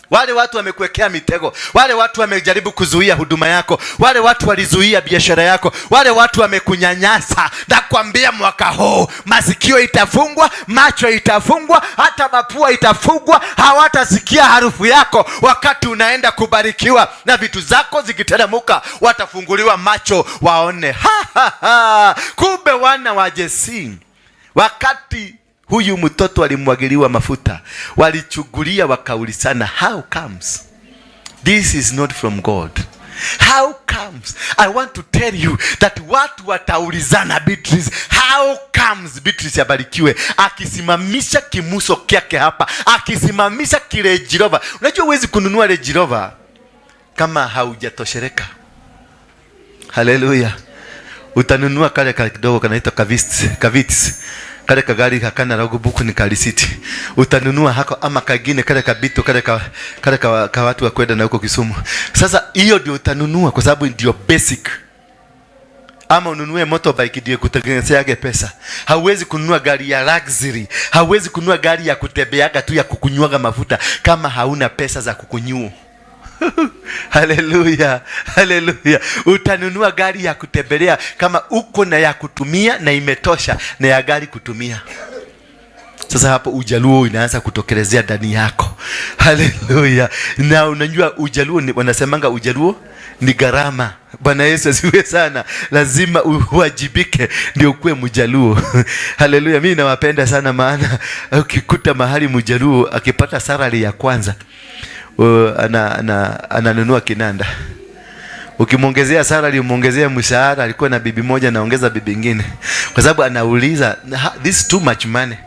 Speaker 3: Wale watu wamekuwekea mitego, wale watu wamejaribu kuzuia huduma yako, wale watu walizuia biashara yako, wale watu wamekunyanyasa. Nakwambia mwaka huu masikio itafungwa, macho itafungwa, hata mapua itafungwa. Hawatasikia harufu yako wakati unaenda kubarikiwa, na vitu zako zikiteremka watafunguliwa macho waone. Kumbe wana wa Jesi, wakati huyu mtoto alimwagiliwa mafuta, walichugulia wakaulizana, how comes this is not from God? How comes? I want to tell you that watu wataulizana Beatrice, how comes Beatrice abarikiwe akisimamisha kimuso kyake hapa, akisimamisha kile Jirova. Unajua huwezi kununua ile Jirova kama haujatoshereka. Haleluya. Utanunua kale kidogo kanaitwa kavits. Kale kagari hakana rogubuku ni kalisiti. Utanunua hako ama kagine kale kabito kale ka watu wa kwenda na huko Kisumu. Sasa hiyo ndio utanunua kwa sababu ndio basic. Ama ununue motorbike ndio kutengenezea pesa. Hauwezi kununua gari ya luxury. Hauwezi kununua gari ya kutembeaga tu ya kukunywaga mafuta kama hauna pesa za kukunyua. Haleluya, haleluya. Utanunua gari ya kutembelea kama uko na ya kutumia na imetosha na ya gari kutumia. Sasa hapo ujaluo inaanza kutokelezea ndani yako. Haleluya. Na unajua ujaluo wanasemanga ujaluo ni gharama. Bwana Yesu asifiwe sana. Lazima uwajibike ndio ukue mjaluo. Haleluya. Mimi nawapenda sana, maana ukikuta mahali mjaluo akipata salary ya kwanza ananunua kinanda. Ukimwongezea salary, umuongezea mshahara, alikuwa na bibi moja naongeza bibi nyingine, kwa sababu anauliza this is too much money.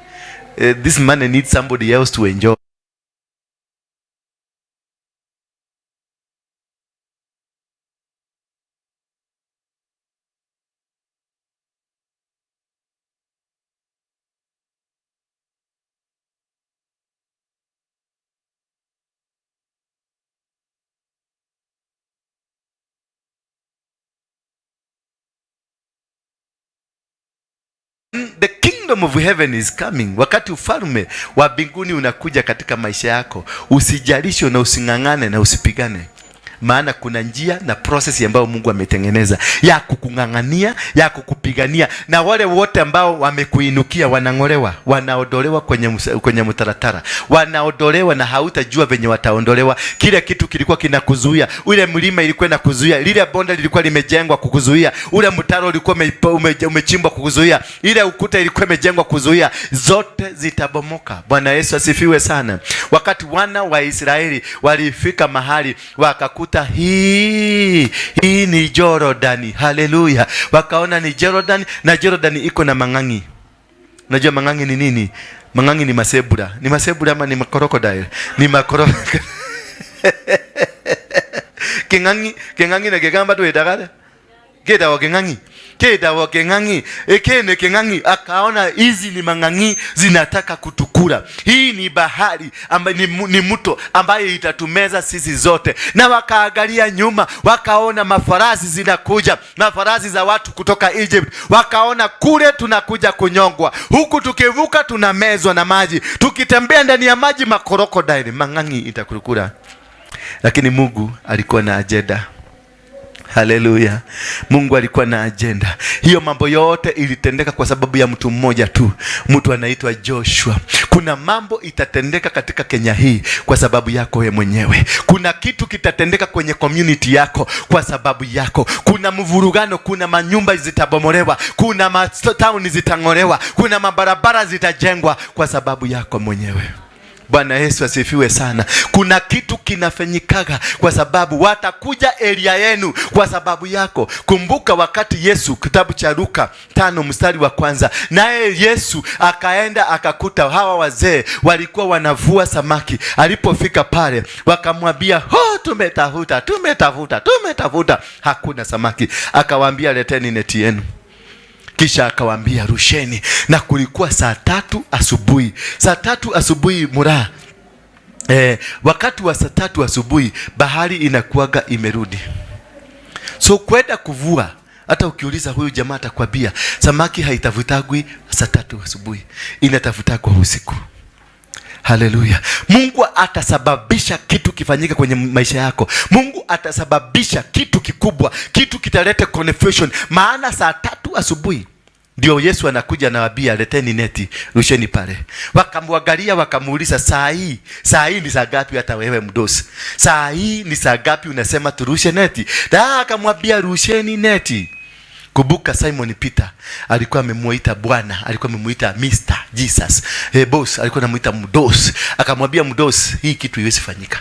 Speaker 3: This money needs somebody else to enjoy. The kingdom of heaven is coming. Wakati ufalme wa mbinguni unakuja katika maisha yako, usijalishwe na usingangane na usipigane. Maana kuna njia na process ambayo Mungu ametengeneza ya kukungangania, ya kukupigania. Na wale wote ambao wamekuinukia wanangolewa, wanaondolewa kwenye mtaratara. Wanaondolewa na hautajua venye wataondolewa. Kile kitu kilikuwa kinakuzuia, ule mlima ilikuwa inakuzuia, lile bonde lilikuwa limejengwa kukuzuia, ule mtaro ulikuwa umechimbwa kukuzuia, ile ukuta ilikuwa imejengwa kuzuia, zote zitabomoka. Bwana Yesu asifiwe sana. Wakati wana wa Israeli walifika mahali wakakuta hii ni Jordan. Haleluya. Wakaona ni Jordan, na Jordan iko na mangangi. Unajua mangangi ni nini? Mangangi ni masebura. Ni masebura ama ni crocodile? Ni crocodile. Kengangi na kegamba tu edagada. Keda wa kengangi. Ekene kengangi. Akaona hizi ni mangangi zinataka kutukura. Hii ni bahari ambayo ni mto ambaye itatumeza sisi zote. Na wakaangalia nyuma, wakaona mafarasi zinakuja, mafarasi za watu kutoka Egypt. Wakaona kule tunakuja kunyongwa, huku tukivuka tunamezwa na maji, tukitembea ndani ya maji crocodile, mangangi itakurukura. Lakini Mungu alikuwa na agenda. Haleluya. Mungu alikuwa na agenda. Hiyo mambo yote ilitendeka kwa sababu ya mtu mmoja tu. Mtu anaitwa Joshua. Kuna mambo itatendeka katika Kenya hii kwa sababu yako wewe mwenyewe. Kuna kitu kitatendeka kwenye community yako kwa sababu yako. Kuna mvurugano, kuna manyumba zitabomolewa, kuna town zitangolewa, kuna mabarabara zitajengwa kwa sababu yako mwenyewe. Bwana Yesu asifiwe sana. Kuna kitu kinafanyikaga kwa sababu watakuja area yenu kwa sababu yako. Kumbuka wakati Yesu, kitabu cha Luka 5:1, naye Yesu akaenda akakuta hawa wazee walikuwa wanavua samaki. Alipofika pale wakamwambia, tumetafuta hakuna samaki. Akawaambia, leteni neti yenu. Kisha akawaambia, rusheni. Na kulikuwa saa 3 asubuhi. Saa 3 asubuhi mura. Wakati wa saa 3 asubuhi bahari inakuaga imerudi. So kwenda kuvua, hata ukiuliza huyu jamaa atakwambia samaki haitafutagwi saa 3 asubuhi, inatafutagwa usiku. Haleluya. Mungu atasababisha kitu kifanyike kwenye maisha yako. Mungu atasababisha kitu kikubwa, kitu kitaleta confusion. Maana saa 3 asubuhi ndio Yesu anakuja anawaambia, leteni neti, rusheni pale. Wakamwangalia wakamuuliza, saa hii ni saa ngapi hata wewe mdosi? Saa hii ni saa ngapi unasema turushe neti? Akamwambia rusheni neti. Kumbuka Simon Peter alikuwa amemuita Bwana, alikuwa amemuita Mr. Jesus. Boss alikuwa anamuita mdosi. Akamwambia mdosi, hii kitu haiwezi fanyika.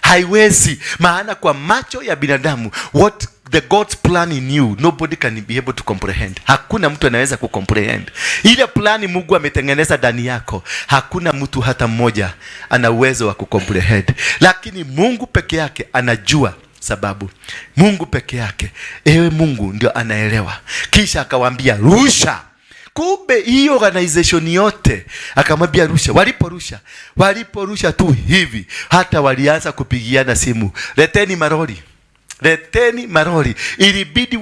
Speaker 3: Haiwezi. Maana kwa macho ya binadamu, what the God's plan in you, nobody can be able to comprehend. Hakuna mtu anaweza kucomprehend ile plani Mungu ametengeneza ndani yako. Hakuna mtu hata mmoja ana uwezo wa kucomprehend, lakini Mungu peke yake anajua sababu. Mungu peke yake, Mungu ndio anaelewa. Kisha akawaambia rusha. Kumbe hiyo organization yote akamwambia rusha. Waliporusha tu hivi, hata walianza kupigiana simu, leteni maroli. Ilibidi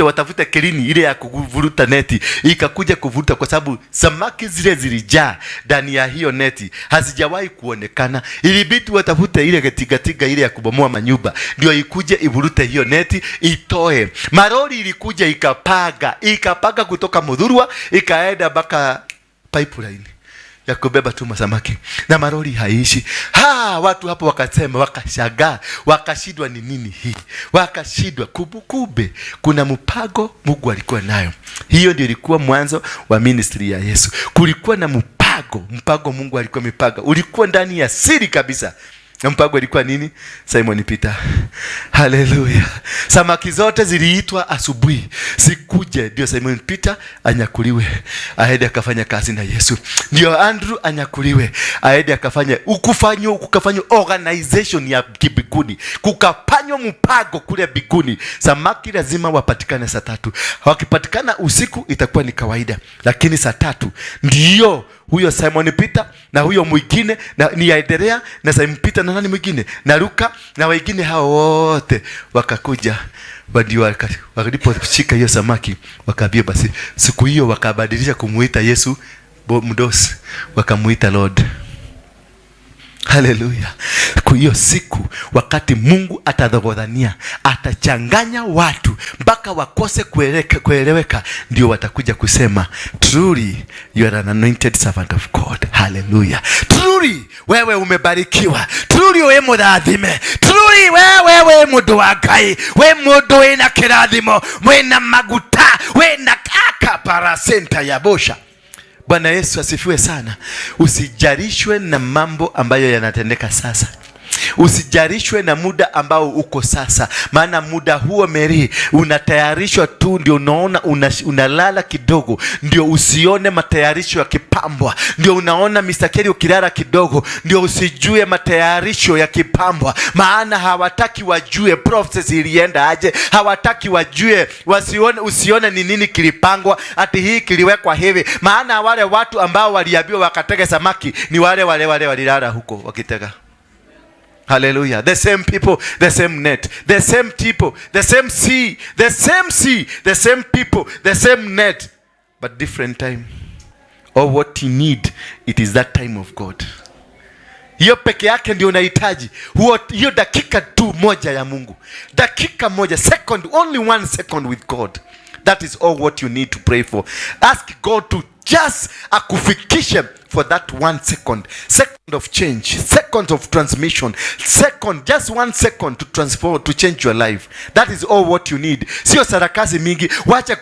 Speaker 3: watafute kilini ile ya kuvuruta neti. Ikakuja kuvuruta kwa sababu samaki zile zilijaa ndani ya hiyo neti, hazijawahi kuonekana. Ilibidi watafute ile getiga ile ya kubomoa manyumba ndio ikuje ivurute hiyo neti itoe. Maroli ilikuja ikapaga kutoka Ndura ikaenda mpaka pipeline ya kubeba tu samaki, na maroli haishi. Watu hapo wakasema, wakashagaa, wakashindwa ni nini hii? Wakashindwa kumbe kuna mpango Mungu alikuwa nayo. Hiyo ndio ilikuwa mwanzo wa ministry ya Yesu. Kulikuwa na mpango Mungu alikuwa mipaga. Ulikuwa ndani ya siri kabisa. Na mpango ilikuwa nini? Simon Peter. Haleluya. Samaki zote ziliitwa asubuhi. Sikuje ndio Simon Peter anyakuliwe, aende akafanya kazi na Yesu. Ndio Andrew anyakuliwe, aende akafanya kukafanywa organization ya kibiguni. Kukafanywa mpango kule biguni. Samaki lazima wapatikane saa 3. Wakipatikana usiku itakuwa ni kawaida, lakini saa 3 ndio huyo Simon Peter na huyo mwingine na ni yaendelea na Simon Peter na nani mwingine na Luka na wengine hao wote wakakuja. Waliposhika hiyo samaki wakaambia, basi siku hiyo wakabadilisha kumuita Yesu mdosi, wakamuita Lord. Haleluya. Kwa hiyo siku wakati Mungu atadhogodhania, atachanganya watu mpaka wakose kueleweka, ndio watakuja kusema truly you are an anointed servant of God. Haleluya. Truly wewe umebarikiwa. Truly wewe mudhathime. Truly wewe mundu wa Ngai. Wewe mundu ina kirathimo, mwena maguta, wena kaka parasenta ya bosha. Bwana Yesu asifiwe sana. Usijarishwe na mambo ambayo yanatendeka sasa. Usijarishwe na muda ambao uko sasa. Maana muda huo Mary unatayarishwa tu, ndio unaona unalala kidogo, ndio usione matayarisho ya kipambwa. Ndio unaona mistakeli ukilala kidogo, ndio usijue matayarisho ya kipambwa. Maana hawataki wajue process ilienda aje. Hawataki wajue, usione ni nini kilipangwa, ati hii kiliwekwa hivi. Maana wale watu ambao waliambiwa wakatega samaki ni wale walilala huko wakitega. Hallelujah. The same people, the same net, the same people, the same sea, the same people, the same net, but different time. Or what you need, it is that time of God. Hiyo peke yake ndio unahitaji. Hiyo dakika tu moja ya Mungu. Dakika moja, second, only 1 second with God. That is all what you need to pray for. Ask God to just akufikishe for that 1 second. Second of change, second of transmission, just 1 second to transform, to change your life. That is all what you need. Sio sarakasi mingi. Wacha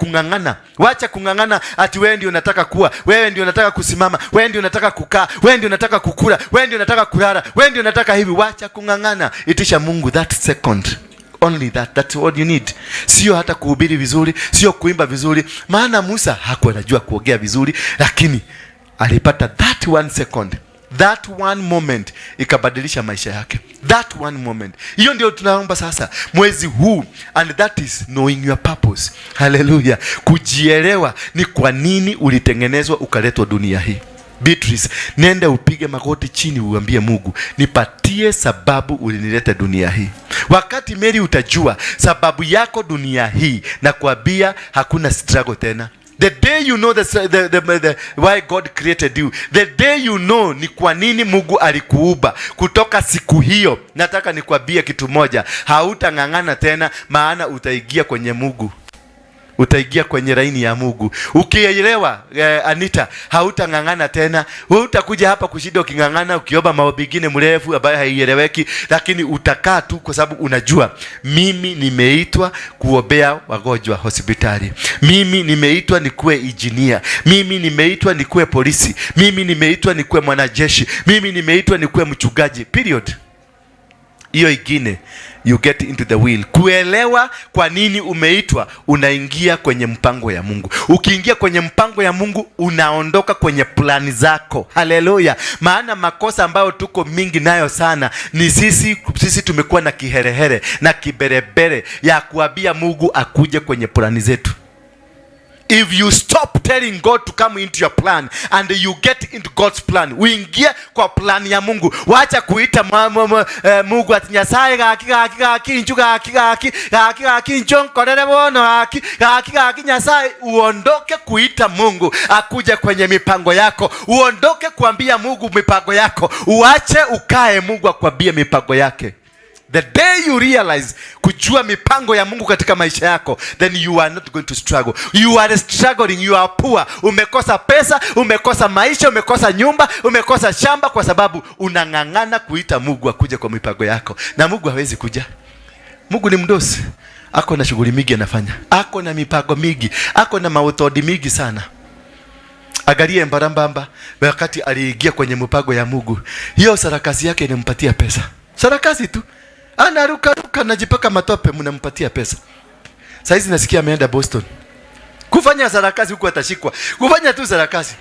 Speaker 3: kungangana ati wewe ndio unataka kuwa, wewe ndio unataka kusimama, wewe ndio unataka kukaa, wewe ndio unataka kukula, wewe ndio unataka kulala, wewe ndio unataka hivi. Wacha kungangana. Itisha Mungu that second. Only that's all you need. Sio hata kuhubiri vizuri, sio kuimba vizuri. Maana Musa hakuwa anajua kuongea vizuri, lakini alipata that 1 second, that 1 moment ikabadilisha maisha yake. That 1 moment. Hiyo ndio tunaomba sasa mwezi huu, and that is knowing your purpose. Hallelujah. Kujielewa ni kwa nini ulitengenezwa ukaletwa dunia hii. Beatrice, nenda upige magoti chini uambie Mungu, nipatie sababu ulinileta dunia hii. Wakati Mary utajua sababu yako dunia hii, na kuambia hakuna struggle tena. The day you know the why God created you, the day you know ni kwa nini Mungu alikuumba, kutoka siku hiyo nataka nikwambie kitu moja, hautang'ang'ana tena, maana utaingia kwenye Mungu. Utaingia kwenye laini ya Mungu. Ukielewa Anita, hautang'ang'ana tena. Wewe utakuja hapa kushinda uking'ang'ana ukiomba maombi mengine mrefu ambayo haieleweki, lakini utakaa tu kwa sababu unajua mimi nimeitwa kuombea wagonjwa hospitali. Mimi nimeitwa nikuwe engineer. Mimi nimeitwa nikuwe polisi. Mimi nimeitwa nikuwe mwanajeshi. Mimi nimeitwa nikuwe mchungaji. Period. Hiyo ingine, you get into the will. Kuelewa kwa nini umeitwa, unaingia kwenye mpango ya Mungu. Ukiingia kwenye mpango ya Mungu, unaondoka kwenye plani zako. Haleluya. Maana makosa ambayo tuko mingi nayo sana ni sisi tumekuwa na kiherehere na kiberebere ya kuambia Mungu akuje kwenye plani zetu. If you stop telling God to come into your plan and you get into God's plan, uingie kwa plan ya Mungu. Wacha kuita Mungu ati Nyasaye gaki njonkorere bono gaki Nyasaye. Uondoke kuita Mungu akuje kwenye mipango yako. Uondoke kuambia Mungu mipango yako. Uache ukae Mungu akwambie mipango yake. The day you realize kujua mipango ya Mungu katika maisha yako, then you are not going to struggle. You are struggling, you are poor. Umekosa pesa, umekosa maisha, umekosa nyumba, umekosa shamba kwa sababu unang'ang'ana kuita Mungu akuje kwa mipango yako. Na Mungu hawezi kuja. Mungu ni mdosi. Ako na shughuli mingi anafanya. Ako na mipango mingi. Ako na mautodi mingi sana. Angalia Mbarambamba wakati aliingia kwenye mipango ya Mungu. Hiyo sarakasi yake inampatia pesa. Sarakasi tu. Anaruka najipaka matope, mnampatia pesa. Saizi nasikia ameenda Boston kufanya sarakasi huko, atashikwa kufanya tu sarakasi.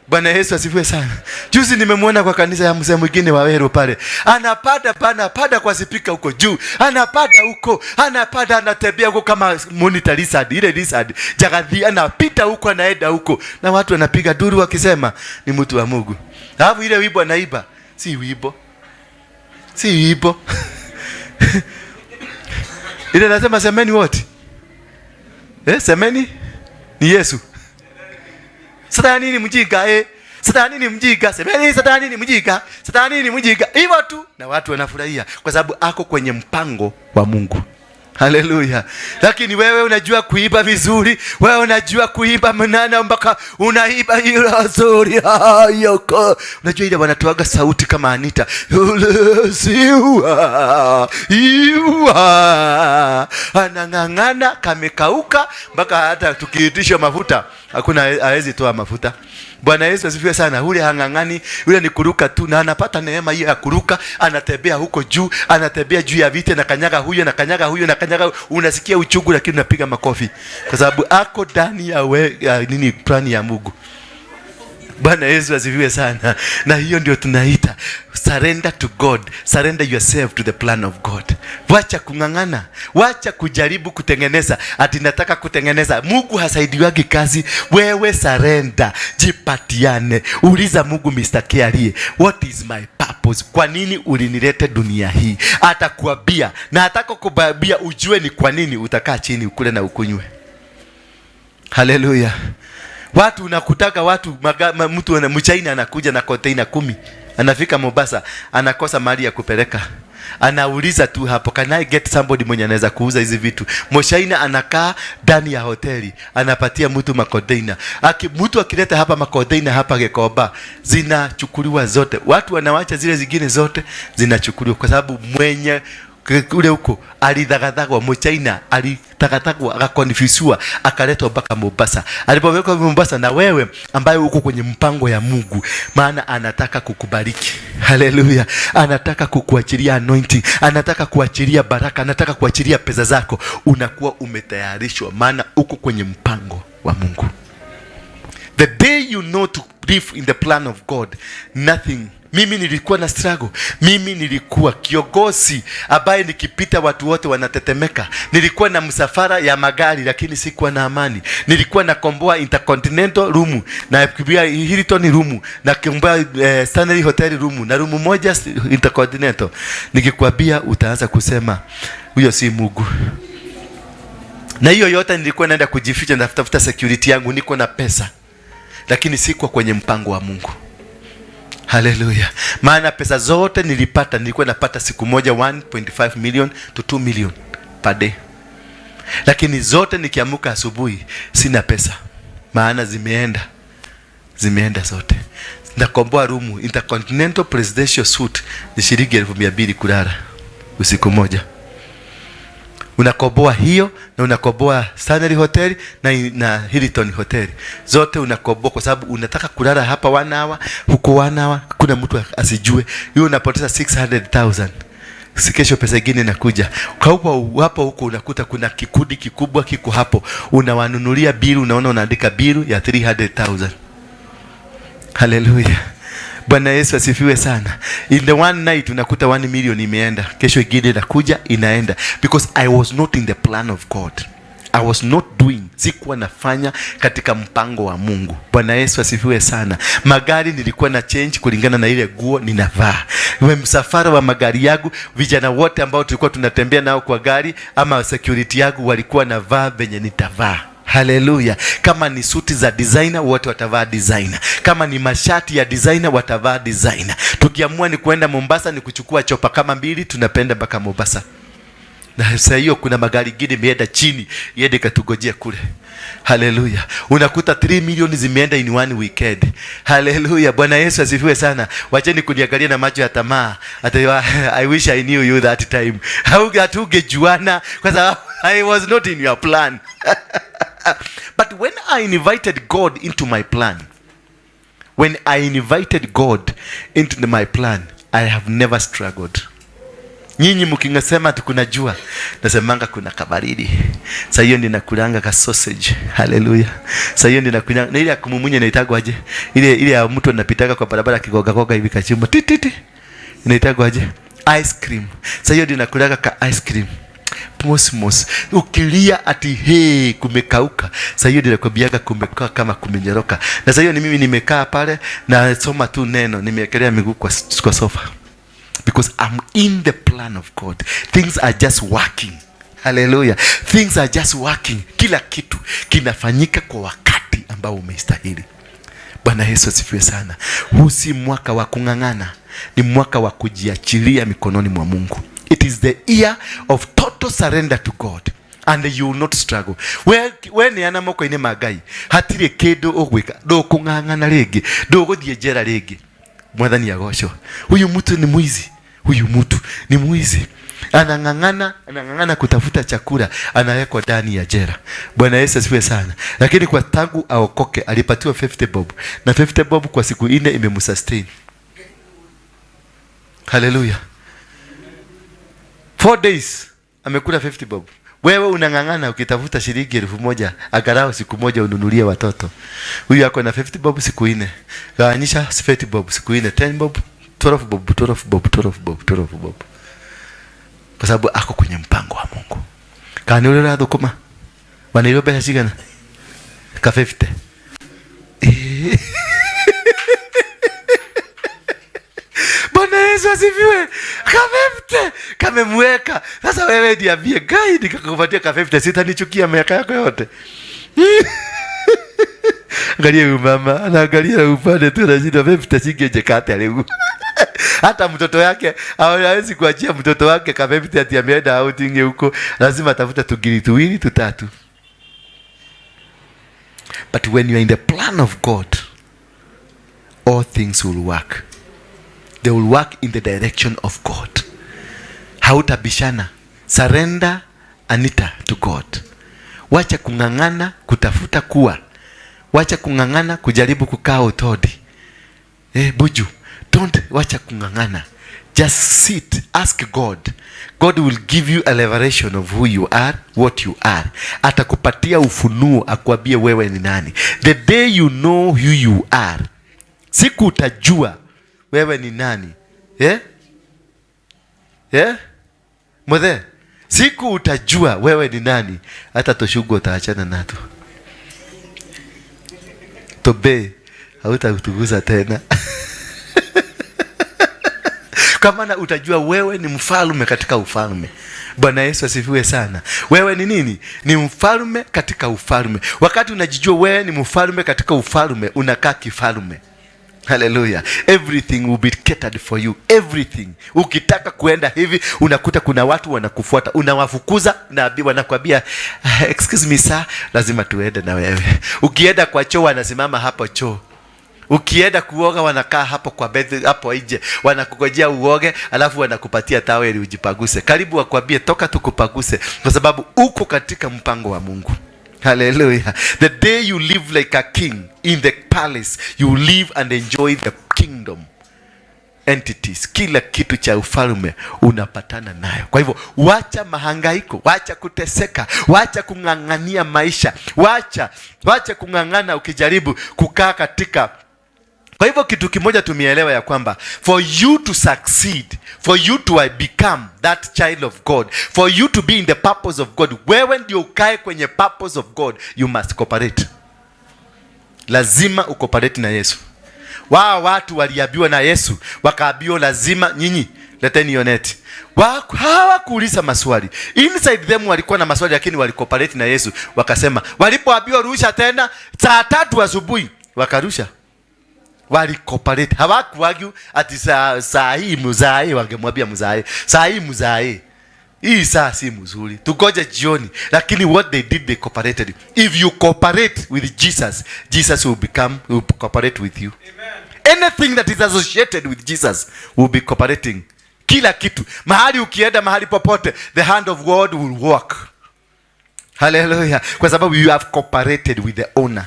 Speaker 3: Bwana Yesu asifiwe sana. Juzi nimemwona kwa kanisa ya mzee mwingine wa Wero pale. Anapada kwa spika huko juu. Anapada huko, anatembea huko kama monitor lizard, ile lizard. Jagathi anapita huko, anaenda huko. Na watu wanapiga duru wakisema ni mtu wa Mungu. Alafu ile wimbo anaiba, si wimbo. Ile nasema semeni wote. Semeni ni Yesu. Satani ni mjinga Satani ni mjinga. Semeni satani ni mjinga. Satani ni mjinga. Hivyo tu na watu wanafurahia kwa sababu ako kwenye mpango wa Mungu. Haleluya. Lakini wewe unajua kuiba vizuri, wewe unajua kuiba manana mpaka unaiba hiyo nzuri. Yoko. Unajua ile wanatoaga sauti kama Anita. Anang'ang'ana kamekauka mpaka hata tukiitisha mafuta hakuna hawezi toa mafuta. Bwana Yesu asifiwe sana. Ule hang'ang'ani, ule ni kuruka tu na anapata neema hiyo ya kuruka, anatembea huko juu, anatembea juu ya vite na kanyaga huyo na kanyaga huyo na kanyaga, unasikia uchungu lakini unapiga makofi kwa sababu ako ndani ya nini plani ya Mungu. Bwana Yesu asifiwe sana. Na hiyo ndio tunaita surrender to God. Surrender yourself to the plan of God. Wacha kung'ang'ana, wacha kujaribu kutengeneza. Ati nataka kutengeneza. Mungu hasaidiwagi kazi. Wewe surrender, jipatiane. Uliza Mungu Mr. Kiarie, what is my purpose? Kwa nini ulinileta dunia hii? Atakuambia na atakokubabia ujue ni kwa nini. Utakaa chini ukule na ukunywe. Haleluya. Watu unakutaka watu mtu mchaina anakuja na container 10. Anafika Mombasa, anakosa mali ya kupeleka. Anauliza tu hapo, can I get somebody mwenye anaweza kuuza hizi vitu? Mchaina anakaa ndani ya hoteli, anapatia mtu makontainer. Mtu akileta hapa makontainer hapa Gekoba, zinachukuliwa zote. Watu wanawacha zile zingine zote zinachukuliwa kwa sababu mwenye kule huko alidhagadhagwa. Mchaina alidhagadhagwa, akakonfusua, akaletwa mpaka Mombasa. Alipowekwa Mombasa, na wewe ambaye uko kwenye mpango ya Mungu, maana anataka kukubariki. Haleluya. Anataka kukuachilia anointing, anataka kuachilia baraka, anataka kuachilia pesa zako. Unakuwa umetayarishwa maana uko kwenye mpango wa Mungu. The day you know to live in the plan of God, nothing. Mimi nilikuwa na struggle. Mimi nilikuwa kiongozi ambaye nikipita watu wote wanatetemeka. Nilikuwa na msafara ya magari lakini sikuwa na amani. Nilikuwa na komboa Intercontinental room na kibia Hilton room na komboa Stanley Hotel room na room moja Intercontinental. Nikikwambia utaanza kusema huyo si Mungu. Na hiyo yote nilikuwa naenda kujificha na tafuta security yangu, niko na pesa. Lakini sikuwa kwenye mpango wa Mungu. Haleluya. Maana pesa zote nilipata, nilikuwa napata siku moja 1.5 million to 2 million per day. Lakini zote nikiamuka asubuhi sina pesa. Maana zimeenda zote. Nakomboa rumu Intercontinental Presidential Suite ni shilingi 200 kulala usiku moja. Unakoboa hiyo na unakoboa Stanley Hotel na Hilton Hotel. Zote unakoboa kwa sababu unataka kulala hapa 1 hour, huko 1 hour, kuna mtu asijue. Hiyo unapoteza 600,000. Sikesho pesa nyingine inakuja. Hapo huko unakuta kuna kikundi kikubwa kiko hapo. Unawanunulia bilu, unaona unaandika bilu ya 300,000. Hallelujah. Bwana Yesu asifiwe sana. In the one night unakuta 1 million imeenda. Kesho ingine inakuja inaenda. Because I was not in the plan of God. I was not doing. Sikuwa nafanya katika mpango wa Mungu. Bwana Yesu asifiwe sana. Magari nilikuwa na change kulingana na ile nguo ninavaa. Msafara wa magari yangu, vijana wote ambao tulikuwa tunatembea nao kwa gari ama security yangu walikuwa navaa venye nitavaa. Haleluya. Kama ni suti za designer wote watavaa designer. Kama ni mashati ya designer watavaa designer. Tukiamua ni kuenda Mombasa ni kuchukua chopa kama 2 tunapenda mpaka Mombasa. Na sasa hiyo kuna magari gine imeenda chini iende katugojea kule. Haleluya. Unakuta 3 million zimeenda in one weekend. Haleluya. Bwana Yesu asifiwe sana. Wacheni kuniangalia na macho ya tamaa. I wish I knew you that time. Hatugejuana kwa sababu I was not in your plan. But when I invited God into my plan, I have never struggled. Nyinyi mkingesema tukunajua, nasemanga kuna kabaridi. Sasa hiyo ndio nakulanga ka sausage. Haleluya. Sasa hiyo ndio nakulanga. Na ile ya kumumunya inaitagwa aje? Ile ya mtu anapitaka kwa barabara kigoga hivi kachimba. Titi. Inaitagwa aje? Ice cream. Sasa hiyo ndio nakulanga ka ice cream. Mos. Ukilia ati kumekauka. Sasa hiyo ndio nakwambiaga kumekaa kama kumenyoroka. Na sasa hiyo ni mimi nimekaa pale na soma tu neno, nimewekelea miguu kwa sofa. Because I'm in the plan of God. Things are just working. Hallelujah. Things are just working. Kila kitu kinafanyika kwa wakati ambao umestahili. Bwana Yesu asifiwe sana. Huu si mwaka wa kung'ang'ana, ni mwaka wa kujiachilia mikononi mwa Mungu. It is the year of total surrender to God. And you will not struggle. When yana moko ine magai, hatire kedo ogwika, do kung'ang'ana rege, do gothie jera rege. Mwathani agocwo. Huyu mtu ni mwizi. Anang'ang'ana kutafuta chakula, anawekwa ndani ya jela. Bwana Yesu asifiwe sana. Lakini kwa tangu aokoke alipatiwa 50 bob. Na 50 bob kwa siku 4 imemsustain. Hallelujah. 4 days amekula 50 bob. Wewe unang'ang'ana ukitafuta shilingi 1,000 agarao siku moja ununulie watoto. Huyu yako na 50 bob siku 4. Gawanyisha 50 bob siku 4, 10 bob, 12 bob. Kwa sababu ako kwenye mpango wa Mungu. Kani ule rado kuma. Wanilo pesa sigana. Ka 50. Bwana Yesu asifiwe. Ka 50 kamemweka. Sasa wewe niambie gai nikakupatia ka 50 sitanichukia miaka yako yote. Angalia huyu mama, anaangalia upande tu na shida 50 singeje kata leo. Hata mtoto yake hawezi kuachia mtoto wake ka 50 ati ameenda outing huko, lazima atafuta tugiri tuwili tutatu. But when you are in the plan of God, all things will work. They will work in the direction of God. Hautabishana. Surrender Anita to God. Wacha kung'ang'ana kutafuta kuwa. Wacha kung'ang'ana kujaribu kukaa utodi. Buju, wacha kung'ang'ana. Just sit, ask God. God will give you a revelation of who you are, what you are. Atakupatia ufunuo akwambie wewe ni nani. The day you know who you are, siku utajua wewe ni nani. Mothe, siku utajua wewe ni nani, hata toshugo utaachana nato. Tobe, hautakutuguza tena. kwa maana utajua wewe ni mfalme katika ufalme. Bwana Yesu asifiwe sana. Wewe ni nini? Ni mfalme katika ufalme. Wakati unajijua wewe ni mfalme katika ufalme, unakaa kifalme. Hallelujah. Everything will be catered for you. Everything. Ukitaka kuenda hivi, unakuta kuna watu wanakufuata, unawafukuza na wanakuambia excuse me sir, lazima tuende na wewe. Ukienda kwa choo wanasimama hapo choo. Ukienda kuoga wanakaa hapo kwa bed hapo nje, wanakungojea uoge, alafu wanakupatia taweli ujipaguse. Karibu wakwambie toka tukupaguse, kwa sababu uko katika mpango wa Mungu. Hallelujah. The day you live like a king in the palace, you live and enjoy the kingdom entities. Kila kitu cha ufalme unapatana nayo. Kwa hivyo wacha mahangaiko, wacha kuteseka, wacha kung'ang'ania maisha, wacha kung'ang'ana ukijaribu kukaa katika. Kwa hivyo kitu kimoja tumeelewa ya kwamba for you to succeed, for you to become that child of God, for you to be in the purpose of God, wewe ndio ukae kwenye purpose of God, you must cooperate. Lazima ukooperate na Yesu. Watu waliambiwa na Yesu, wakaambiwa lazima nyinyi leteni yoneti. Hawakuuliza maswali. Inside them walikuwa na maswali, lakini walikooperate na Yesu. Wakasema walipoambiwa rusha tena saa 3 asubuhi, wakarusha. Walikooperate. Hawakuargue ati saa hii mzae, wangemwambia mzae saa hii mzae, hii saa si mzuri, tugoje jioni. Lakini what they did, they cooperated. If you cooperate with Jesus, Jesus will cooperate with you. Amen. Anything that is associated with Jesus will be cooperating. Kila kitu, mahali ukienda, mahali popote, the hand of God will work. Hallelujah. Kwa sababu you have cooperated with the owner.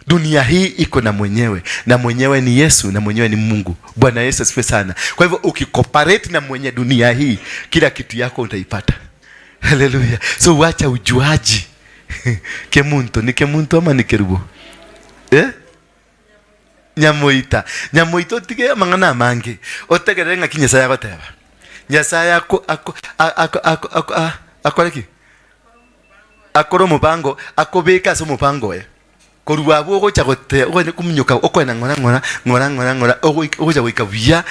Speaker 3: Dunia hii iko na mwenyewe, na mwenyewe ni Yesu, na mwenyewe ni Mungu. Bwana Yesu asifiwe sana. Kwa hivyo ukikooperate na mwenye dunia hii, kila kitu yako utaipata. Hallelujah. So wacha ujuaji. Ni kemuntu ama ni kerubo? Nyamoita otige mangana mangi. Otegere nga kinyasa yako teba. Nyasa yako akoreki. Akoro mupango, akobeka so mupango Koruwa bo chagote ogo kumnyuka okona ngora ogo jawika bia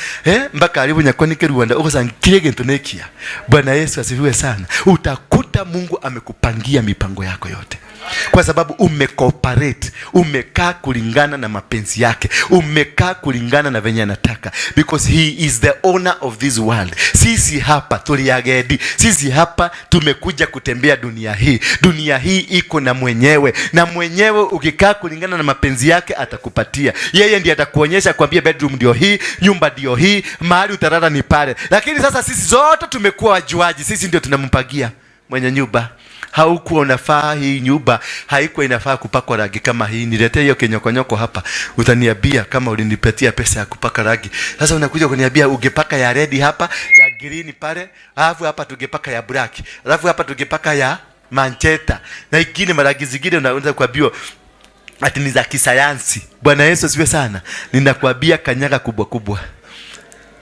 Speaker 3: mpaka alibu nyakonike Rwanda ogo sangire gento nekia. Bwana Yesu asifiwe sana. Utakuta Mungu amekupangia mipango yako yote, kwa sababu umecooperate, umekaa kulingana na mapenzi yake, umekaa kulingana na venye anataka, because he is the owner of this world. Sisi hapa tuliagedi, sisi hapa tumekuja kutembea dunia hii. Dunia hii iko na mwenyewe, na mwenyewe ukikaa kulingana na mapenzi yake atakupatia. Yeye ndiye atakuonyesha, kwambia bedroom ndio hii, nyumba ndio hii, mahali utarara ni pale. Lakini sasa sisi zote tumekuwa wajuaji, sisi ndio tunampangia mwenye nyumba. Haukuwa unafaa hii nyumba, haikuwa inafaa kupakwa rangi kama hii. Niletee hiyo kenyokonyoko hapa, utaniambia kama ulinipatia pesa ya kupaka rangi. Sasa unakuja kuniambia ungepaka ya red hapa, ya green pale, alafu hapa tungepaka ya black, alafu hapa tungepaka ya mancheta, na ingine marangi zingine unaanza kuambiwa ati ni za kisayansi. Bwana Yesu asifiwe sana. Ninakuambia kanyaga kubwa kubwa.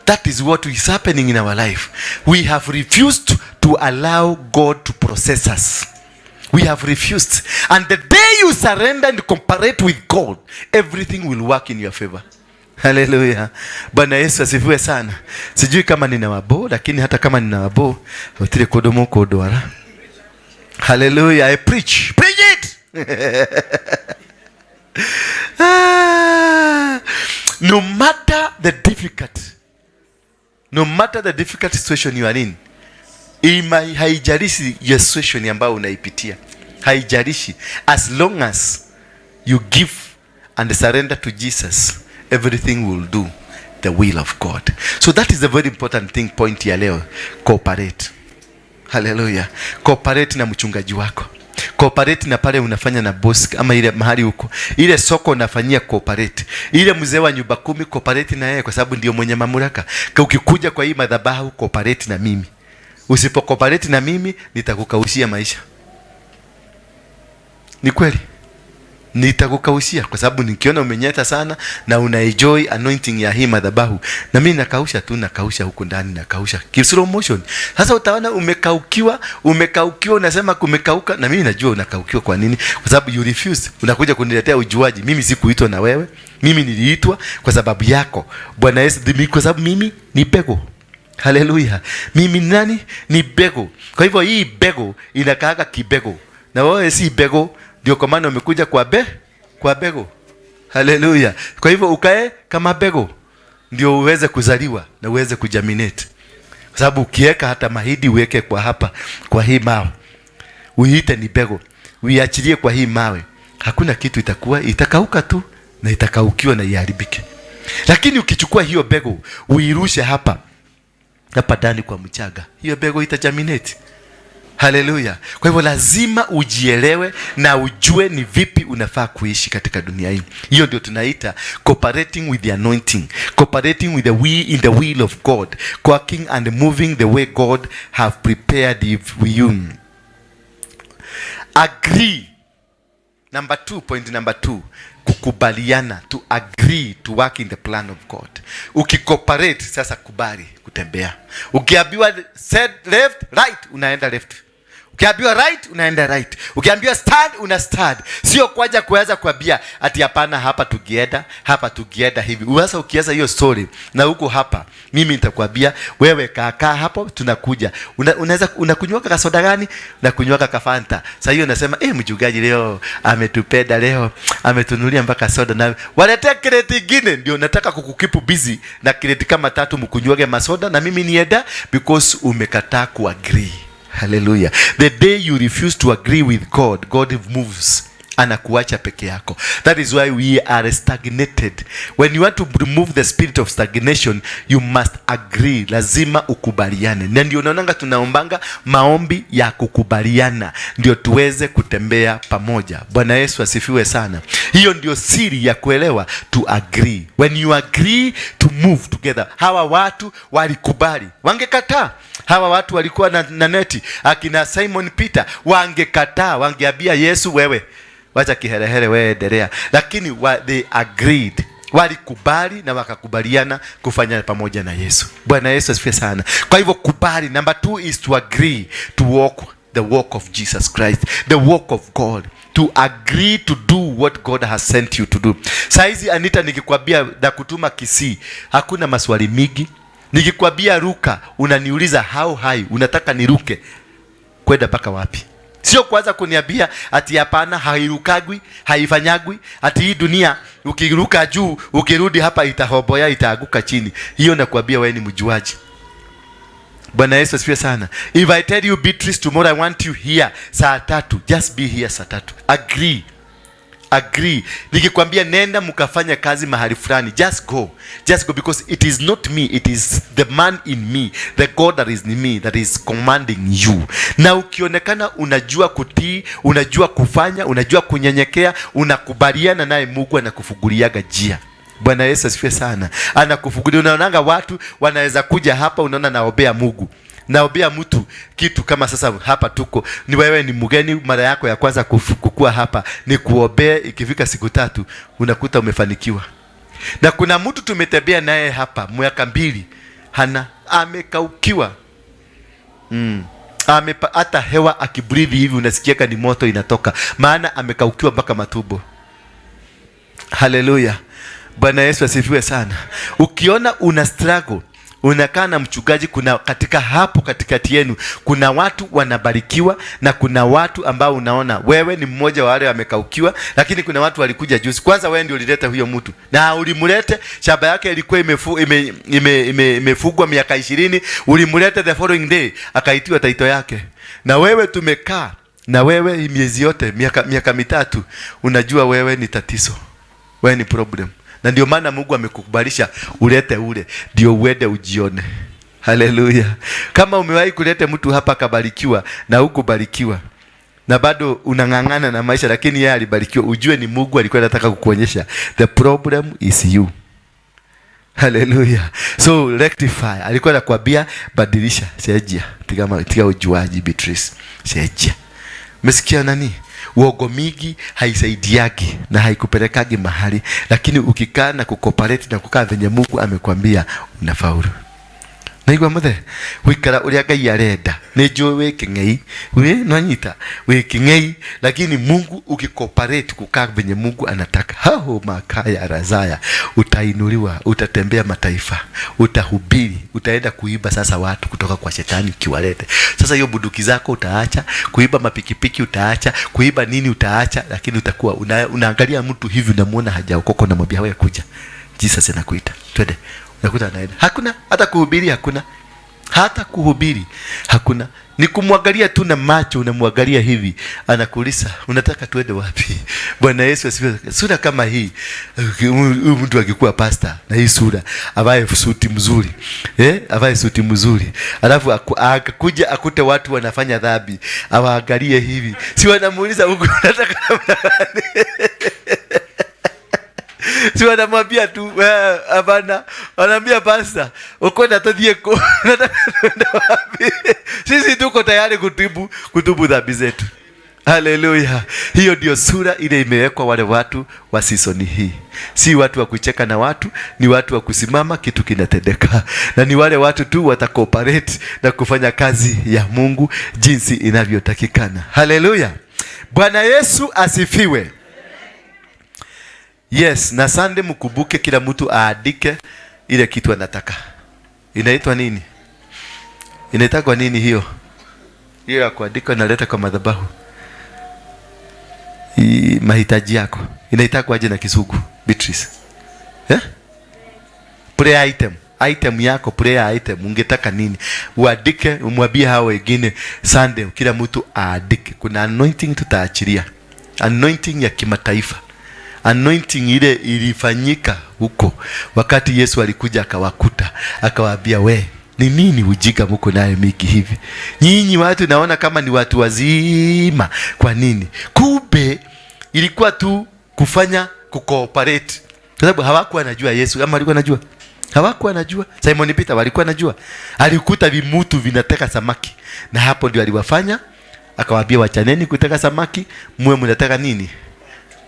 Speaker 3: That is what is happening in our life. We have refused to allow God to process us. We have refused. And the day you surrender and cooperate with God, everything will work in your favor. Hallelujah. Bwana Yesu asifiwe sana. Sijui kama nina wabo, lakini hata kama nina wabo, utile kodomo kodwara. Hallelujah. I preach. Preach it. No matter the difficult situation you are in, haijalishi your situation ambayo unaipitia, haijalishi, as long as you give and surrender to Jesus, everything will do the will of God. So that is the very important thing, point ya leo. Cooperate. Hallelujah. Cooperate na mchungaji wako. Cooperate na pale unafanya na boss, ama ile mahali huko, ile soko unafanyia cooperate. Ile mzee wa nyumba 10 cooperate na yeye, kwa sababu ndio mwenye mamlaka. Ukikuja kwa hii madhabahu cooperate na mimi. Usipo cooperate na mimi, nitakukaushia maisha. Ni kweli. Nitakukaushia, kwa sababu nikiona umenyeta sana na una enjoy anointing ya hii madhabahu, na mimi nakausha huko ndani, nakausha slow motion. Sasa utaona umekaukiwa unasema kumekauka, na mimi najua unakaukiwa kwa nini, kwa sababu you refuse. Unakuja kuniletea ujuaji. Mimi sikuitwa na wewe, Mimi niliitwa kwa sababu yako. Bwana Yesu, kwa sababu mimi ni bego. Haleluya. Mimi nani? Ni bego. Kwa hivyo hii bego inakaaga kibego. Na wewe si bego, ndio kwa maana umekuja kwa bego. Haleluya. Kwa hivyo ukae kama bego ndio uweze kuzaliwa na uweze kujaminate. Kwa sababu ukiweka hata mahidi uweke kwa hapa, kwa hii mawe, uiite ni bego, uiachilie kwa hii mawe, hakuna kitu itakuwa, itakauka tu na itakaukiwa na iharibike. Lakini ukichukua hiyo bego uirushe hapa ndani kwa mchanga, hiyo bego itajaminate. Haleluya. Kwa hivyo lazima ujielewe na ujue ni vipi unafaa kuishi katika dunia hii. Hiyo ndio tunaita cooperating with the anointing, cooperating with the will, in the will of God, working and moving the way God have prepared you. Agree. Point number 2, kukubaliana, to agree to work in the plan of God. Ukicooperate sasa, kubali kutembea. Ukiambiwa said left, right, unaenda left. Ukiambiwa right, unaenda right. Ukiambiwa stand, una stand. Sio kwaja kuweza kuambia ati hapana, hapa tugienda hivi. Sasa ukianza hiyo story na huko hapa, mimi nitakwambia wewe kaa hapo, tunakuja. Unakunywa kasoda gani? Unakunywa kafanta. Sasa hiyo nasema mchungaji leo ametupenda, leo ametunulia mpaka soda, na walete kreti nyingine. Ndio nataka kukukipu busy na kreti kama 3 mkunywage masoda na mimi nienda, because umekataa kuagree. Hallelujah. The day you refuse to agree with God, God moves, anakuacha peke yako. That is why we are stagnated. When you want to remove the spirit of stagnation, you must agree. Lazima ukubaliane. Na ndio unaonanga tunaombanga maombi ya kukubaliana, ndio tuweze kutembea pamoja. Bwana Yesu asifiwe sana. Hiyo ndio siri ya kuelewa, to agree. When you agree to move together. Hawa watu walikubali, wangekataa. Hawa watu walikuwa na neti, akina Simon Peter wangekataa, wangeambia Yesu, wewe wacha kiherehere, wewe endelea. Lakini they agreed, walikubali na wakakubaliana kufanya pamoja na Yesu. Bwana Yesu asifiwe sana. Kwa hivyo kubali. Number 2 is to agree to walk the walk of Jesus Christ, the walk of God, to agree to do what God has sent you to do. Saizi Anita, nikikwambia na kutuma Kisii, hakuna maswali mingi. Nikikwambia ruka, unaniuliza how high, unataka niruke kwenda mpaka wapi? Sio kwanza kuniambia ati hapana, hairukagwi, haifanyagwi, ati hii dunia ukiruka juu ukirudi hapa itahoboya, itaaguka chini. Hiyo nakwambia wewe ni mjuaji. Bwana Yesu asifiwe sana. If I tell you Beatrice, tomorrow I want you here saa 3, just be here saa 3. Agree. Nikikwambia nenda mkafanya kazi mahali fulani, just go, because it is not me, it is the man in me, the God that is in me, that is commanding you. Na ukionekana unajua kutii, unajua kufanya, unajua kunyenyekea, unakubaliana naye, Mungu anakufunguliaga njia. Bwana Yesu asifiwe sana. Anakufungulia. Unaonanga watu wanaweza kuja hapa, unaona naombea Mungu, naombea mtu kitu kama sasa hapa tuko, ni wewe ni mgeni, mara yako ya kwanza kukua hapa, ni kuombea, ikifika siku 3 unakuta umefanikiwa. Na kuna mtu tumetembea naye hapa mwaka 2, amekaukiwa. Hata hewa akibreathe hivi unasikiaka ni moto inatoka, maana amekaukiwa mpaka matumbo. Haleluya. Bwana Yesu asifiwe sana. Ukiona una struggle, unakaa na mchungaji, kuna katikati yenu kuna watu wanabarikiwa na kuna watu ambao unaona wewe ni mmoja wa wale wamekaukiwa, lakini kuna watu walikuja juzi. Kwanza wewe ndio ulileta huyo mtu, na ulimulete, shamba yake ilikuwa imefugwa miaka 20, ulimulete the following day akaitiwa taito yake. Na wewe tumekaa na wewe miezi yote, miaka 3, unajua wewe ni tatizo, wewe ni problem. Na ndio maana Mungu amekukubalisha ulete ule, ndio uende ujione. Haleluya. Kama umewahi kuleta mtu hapa kabarikiwa na hukubarikiwa, na bado unang'ang'ana na maisha, lakini yeye alibarikiwa, ujue ni Mungu alikuwa anataka kukuonyesha the problem is you. Haleluya. So rectify. Alikuwa anakuambia badilisha, sejia. Tiga ujuaji Beatrice, sejia. Umesikia nani? Uogo mingi haisaidiagi na haikupelekagi mahali, lakini ukikaa na kucooperate na kukaa venye Mungu amekwambia, unafaulu. Na igwa muthe wikara uria Ngai arenda Nejo we kingei, we nanyita, we kingei, lakini Mungu ukikooperate kukaa venye Mungu anataka. Hao makaya razaya, utainuliwa, utatembea mataifa, utahubiri, utaenda kuiba sasa watu kutoka kwa shetani ukiwalete. Sasa hiyo bunduki zako utaacha, kuiba mapikipiki utaacha, kuiba nini utaacha, lakini utakuwa unaangalia mtu hivi unamuona hajaokoka na mwambia wewe kuja. Jesus anakuita. Twende. Unakuta anaenda. Hakuna hata kuhubiri, hakuna. Hata kuhubiri hakuna. Ni kumwangalia tu na macho, unamwangalia hivi, anakuuliza unataka tuende wapi? Bwana Yesu asifiwe. Sura kama hii, mtu akikuwa pastor na hii sura, avae suti mzuri. Avae suti mzuri. Alafu akakuja akute watu wanafanya dhambi, awaangalie hivi. Si wanamuuliza Mungu unataka namna gani? Si wanamwambia tu hapana, wanaambia pastor ukwenda todieko nataka kwenda wapi? Sisi tuko tayari kutubu dhambi zetu. Haleluya. Hiyo ndio sura ile imewekwa wale watu wa season hii. Si watu wa kucheka na watu, ni watu wa kusimama kitu kinatendeka. Na ni wale watu tu watakooperate na kufanya kazi ya Mungu jinsi inavyotakikana. Haleluya. Bwana Yesu asifiwe. Yes, na Sunday mkubuke kila mtu aandike ile kitu anataka. Inaitwa nini? Inaitwa nini hiyo? Hiyo ya kuandika naleta kwa madhabahu. Mahitaji yako. Inaitwa aje na Kisugu? Beatrice. Prayer item. Item yako, prayer item. Ungetaka nini? Uandike, umwambie hao wengine Sunday kila mtu aandike. Kuna anointing tutaachilia. Anointing ya kimataifa. Anointing ile ilifanyika huko wakati Yesu alikuja akawakuta, akawaambia we, ni nini ujinga mko naye mingi hivi? Nyinyi watu naona kama ni watu wazima. Kwa nini? Kumbe ilikuwa tu kufanya kukooperate. Kwa sababu hawakuwa wanajua Yesu. Ama walikuwa wanajua? Hawakuwa wanajua. Simon Peter walikuwa wanajua. Alikuta vimutu vinateka samaki. Na hapo ndio aliwafanya, akawaambia wachaneni kuteka samaki, muwe mnataka nini?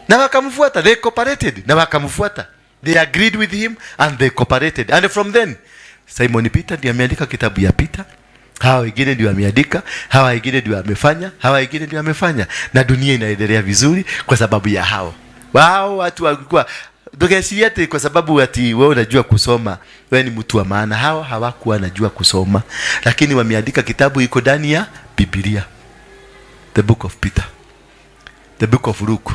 Speaker 3: Na wakamfuata, they cooperated. Na wakamfuata, they agreed with him and they cooperated. And from then, Simon Peter ndiye ameandika kitabu ya Peter. Hawa wengine ndio wameandika, hawa wengine ndio wamefanya, hawa wengine ndio wamefanya. Na dunia inaendelea vizuri kwa sababu ya hao. Wao watu walikuwa dogeshiate kwa sababu ati wewe unajua kusoma, wewe ni mtu wa maana. Hao hawakuwa wanajua kusoma, lakini wameandika kitabu iko ndani ya Biblia. The book of Peter. The book of Luke.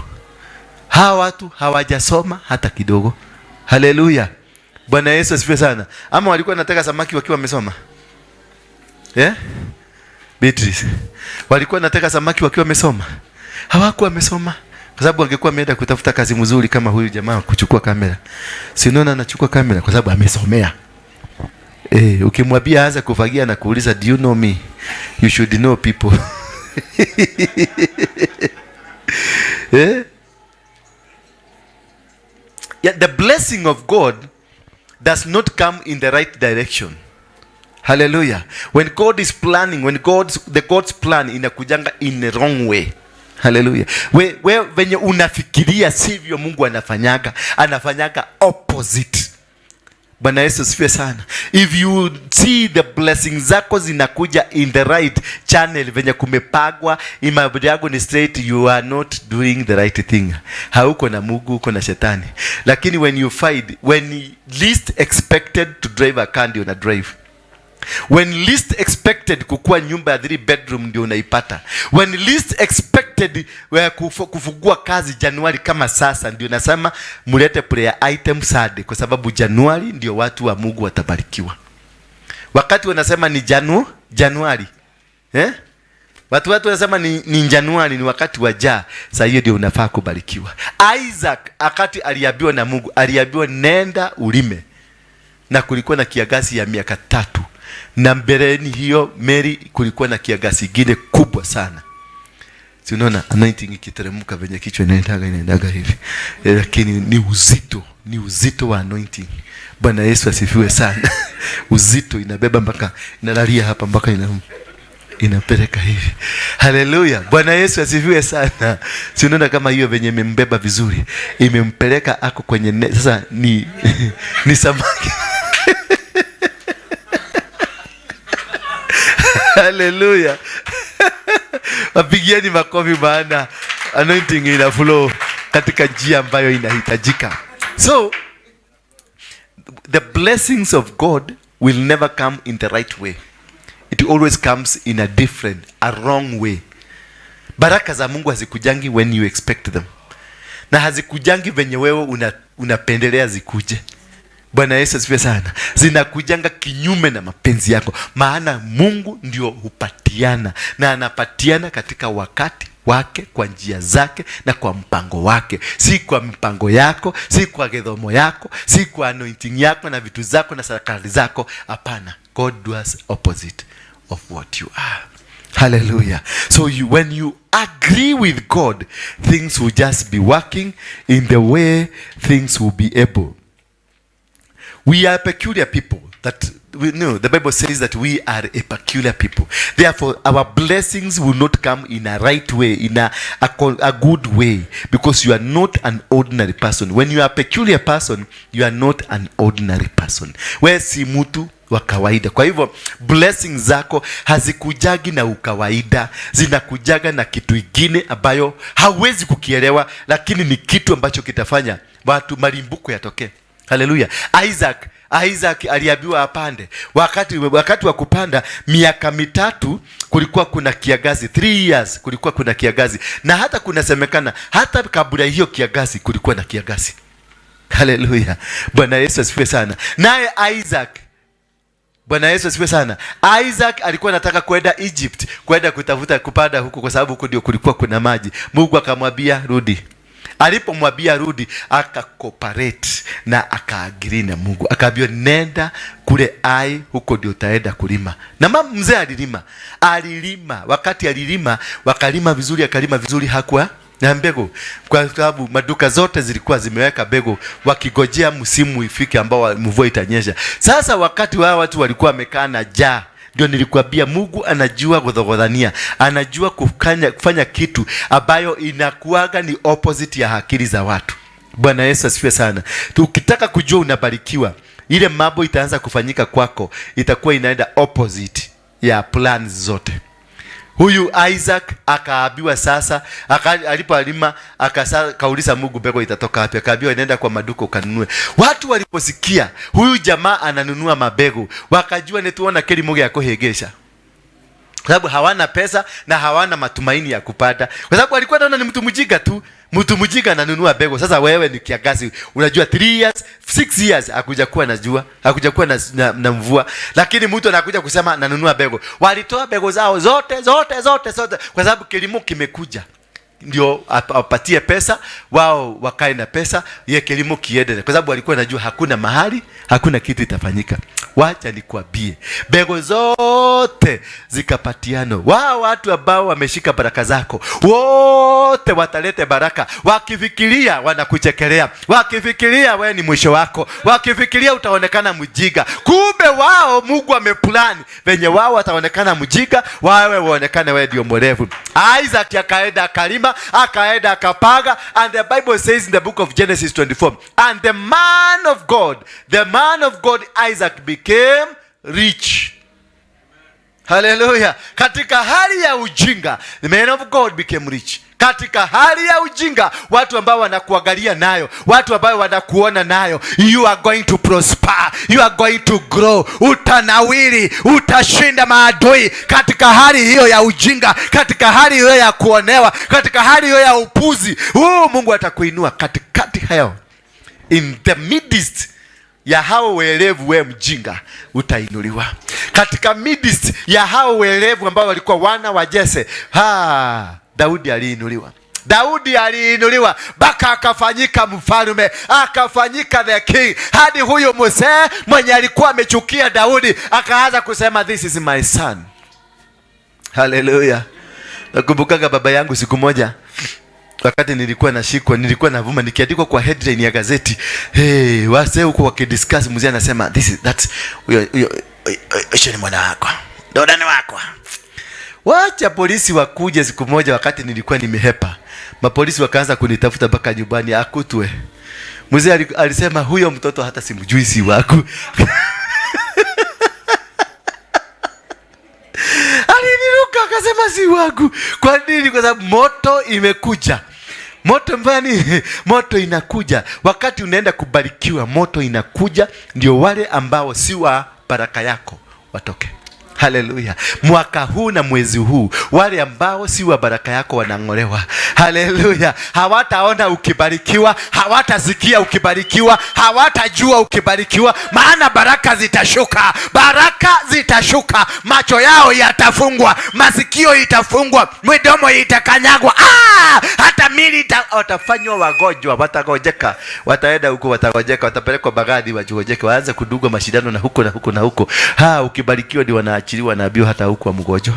Speaker 3: Hawa watu hawajasoma hata kidogo. Haleluya. Bwana Yesu asifiwe sana. Ama walikuwa wanataka samaki wakiwa wamesoma? Beatrice. Walikuwa wanataka samaki wakiwa wamesoma? Hawakuwa wamesoma. Kwa sababu wangekuwa wameenda kutafuta kazi mzuri kama huyu jamaa kuchukua kamera. Si unaona anachukua kamera kwa sababu amesomea. Ukimwambia aanze kufagia na kuuliza do you know me? You should know people. Yeah, the blessing of God does not come in the right direction. Hallelujah. When God is planning, the God's plan inakujanga in the wrong way. Hallelujah. Wenye unafikiria sivyo Mungu anafanyaga opposite. Bwana Yesu asifiwe sana. If you see the blessings zako zinakuja in the right channel, venye kumepagwa, imabudi yako ni straight, you are not doing the right thing. Hauko na Mungu, uko na shetani. Lakini when least expected to drive a car ndio una drive. When least expected kukua nyumba ya 3 bedroom ndio unaipata. When least expected kufungua kazi Januari kama sasa ndio nasema mulete prayer item Sunday, kwa sababu Januari ndio watu wa Mungu watabarikiwa. Wakati wanasema ni Januari. Watu wanasema ni Januari, ni wakati wa sasa hiyo ndio unafaa kubarikiwa. Isaac akati aliambiwa na Mungu, aliambiwa nenda ulime. Na kulikuwa na kiangazi ya miaka 3. Na mbeleni hiyo Mary kulikuwa na kiangazi kingine kubwa sana. Si unaona anointing ikiteremka venye kichwa inaendaga hivi. Lakini ni uzito wa anointing. Bwana Yesu asifiwe sana. Uzito inabeba mpaka inalalia hapa mpaka inapeleka hivi. Haleluya. Bwana Yesu asifiwe sana. Si unaona kama hiyo venye imembeba vizuri, imempeleka ako kwenye sasa ni samaki. Hallelujah. Wapigieni makofi maana anointing ina flow katika njia ambayo inahitajika. So the blessings of God will never come in the right way. It always comes in a wrong way. Baraka za Mungu hazikujangi when you expect them. Na hazikujangi venye wewe unapendelea zikuje. Bwana Yesu asifiwe sana. Zinakujanga kinyume na mapenzi yako. Maana Mungu ndio hupatiana. Na anapatiana katika wakati wake, kwa njia zake na kwa mpango wake. Si kwa mpango yako, si kwa gedhomo yako, si kwa anointing yako na vitu zako na sarakali zako. Hapana. God does opposite of what you are. Hallelujah. So when you agree with God, things will just be working in the way things will be able. We are peculiar people. That we know the Bible says that we are a peculiar people. Therefore, our blessings will not come in a right way, in a good way, because you are not an ordinary person. When you are a peculiar person, you are not an ordinary person. Wewe si mtu wa kawaida. Kwa hivyo blessings zako hazikujagi na ukawaida, zinakujaga na kitu kingine ambayo hauwezi kukielewa, lakini ni kitu ambacho kitafanya watu malimbuko yatokee. Hallelujah. Isaac aliambiwa apande. Wakati wa kupanda miaka 3 kulikuwa kuna kiangazi. 3 years kulikuwa kuna kiangazi. Na hata kunasemekana hata kabla hiyo kiangazi kulikuwa na kiangazi. Hallelujah. Bwana Yesu asifiwe sana. Naye Bwana Yesu asifiwe sana. Isaac alikuwa anataka kwenda Egypt, kwenda kutafuta kupanda huko kwa sababu huko ndio kulikuwa kuna maji. Mungu akamwambia rudi. Alipomwambia rudi, akakooperate na akaagree na Mungu. Akaambiwa nenda kule huko ndio utaenda kulima. Na mzee alilima. Wakati alilima, wakalima vizuri, akalima vizuri, hakuwa na mbegu. Kwa sababu maduka zote zilikuwa zimeweka mbegu wakigojea msimu ifike ambao mvua itanyesha. Sasa wakati watu walikuwa wamekaa na njaa, ndio nilikwambia Mungu anajua kudhogodhania, anajua kufanya kitu ambayo inakuaga ni opposite ya akili za watu. Bwana Yesu asifiwe sana. Ukitaka kujua unabarikiwa, ile mambo itaanza kufanyika kwako itakuwa inaenda opposite ya plans zote. Huyu Isaac akaambiwa sasa, alipolima akauliza Mungu mbegu itatoka wapi? Akaambiwa nenda kwa maduka ukanunue. Watu waliposikia huyu jamaa ananunua mabegu, wakajua ni tuona kilimo ya kuhegesha. Kwa sababu hawana pesa na hawana matumaini ya kupata. Kwa sababu walikuwa wanaona ni mtu mjinga tu. Mtu mjinga ananunua mbegu. Sasa wewe ni kiangazi, unajua 3 years, 6 years hakuja kuwa na jua, hakuja kuwa na mvua, lakini mtu anakuja kusema nanunua mbegu. Walitoa mbegu zao zote kwa sababu kilimo kimekuja. Ndio apatie pesa, wao wakae na pesa, ye kilimo kiende. Kwa sababu walikuwa wanajua hakuna mahali, hakuna kitu itafanyika. Wacha nikwambie, mbegu zote zikapatiano. Wao watu ambao wameshika baraka zako, wote watalete baraka. Wakifikiria wanakuchekelea, wakifikiria wewe ni mwisho wako, wakifikiria utaonekana mjinga. Kumbe wao Mungu ameplan venye wao wataonekana mjinga, wewe uonekane wewe ndio mwerevu. Isaac akaenda akalima, akaenda akapaga, and the Bible says in the book of Genesis 24, and the man of God Isaac became rich. Hallelujah. Katika hali ya ujinga, the man of God became rich. Katika hali ya ujinga, watu ambao wanakuangalia nayo, watu ambao wanakuona nayo, you are going to prosper, you are going to grow, utanawiri, utashinda maadui. Katika hali hiyo ya ujinga, katika hali hiyo ya kuonewa, katika hali hiyo ya upuzi, Mungu atakuinua katikati hayo. In the midst ya hao werevu, we mjinga utainuliwa. Katika midst ya hao werevu ambao walikuwa wana wa Jese, Daudi aliinuliwa baka akafanyika mfalme, akafanyika the king. Hadi huyo mzee mwenye alikuwa amechukia Daudi akaanza kusema this is my son. Hallelujah. Nakumbukaga baba yangu siku moja, wakati nilikuwa navuma nikiandikwa kwa headline ya gazeti, wase huko wakidiscuss, mzee anasema huyo ni mwana wako, dodani wako. Wacha polisi wakuje siku moja, wakati nilikuwa nimehepa, mapolisi wakaanza kunitafuta mpaka nyumbani akutwe. Mzee alisema huyo mtoto hata simjui, si wako. Akasema si wangu. Kwa nini? Kwa sababu moto imekuja. Moto mbani, moto inakuja. Wakati unaenda kubarikiwa, moto inakuja, ndio wale ambao si wa baraka yako watoke. Haleluya. Mwaka huu na mwezi huu, wale ambao si wa baraka yako wanang'olewa. Haleluya. Hawataona ukibarikiwa, hawatasikia ukibarikiwa, hawatajua ukibarikiwa, maana baraka zitashuka. Baraka zitashuka. Macho yao yatafungwa, masikio itafungwa, midomo itakanyagwa. Hata mili watafanywa wagonjwa, watagojeka. Wataenda huko, watagojeka, watapelekwa Bagadi wajigojeke, waanze kudugwa mashindano na huko na huko na huko. Ukibarikiwa ndio wanaachiliwa na bio hata huko mgonjwa.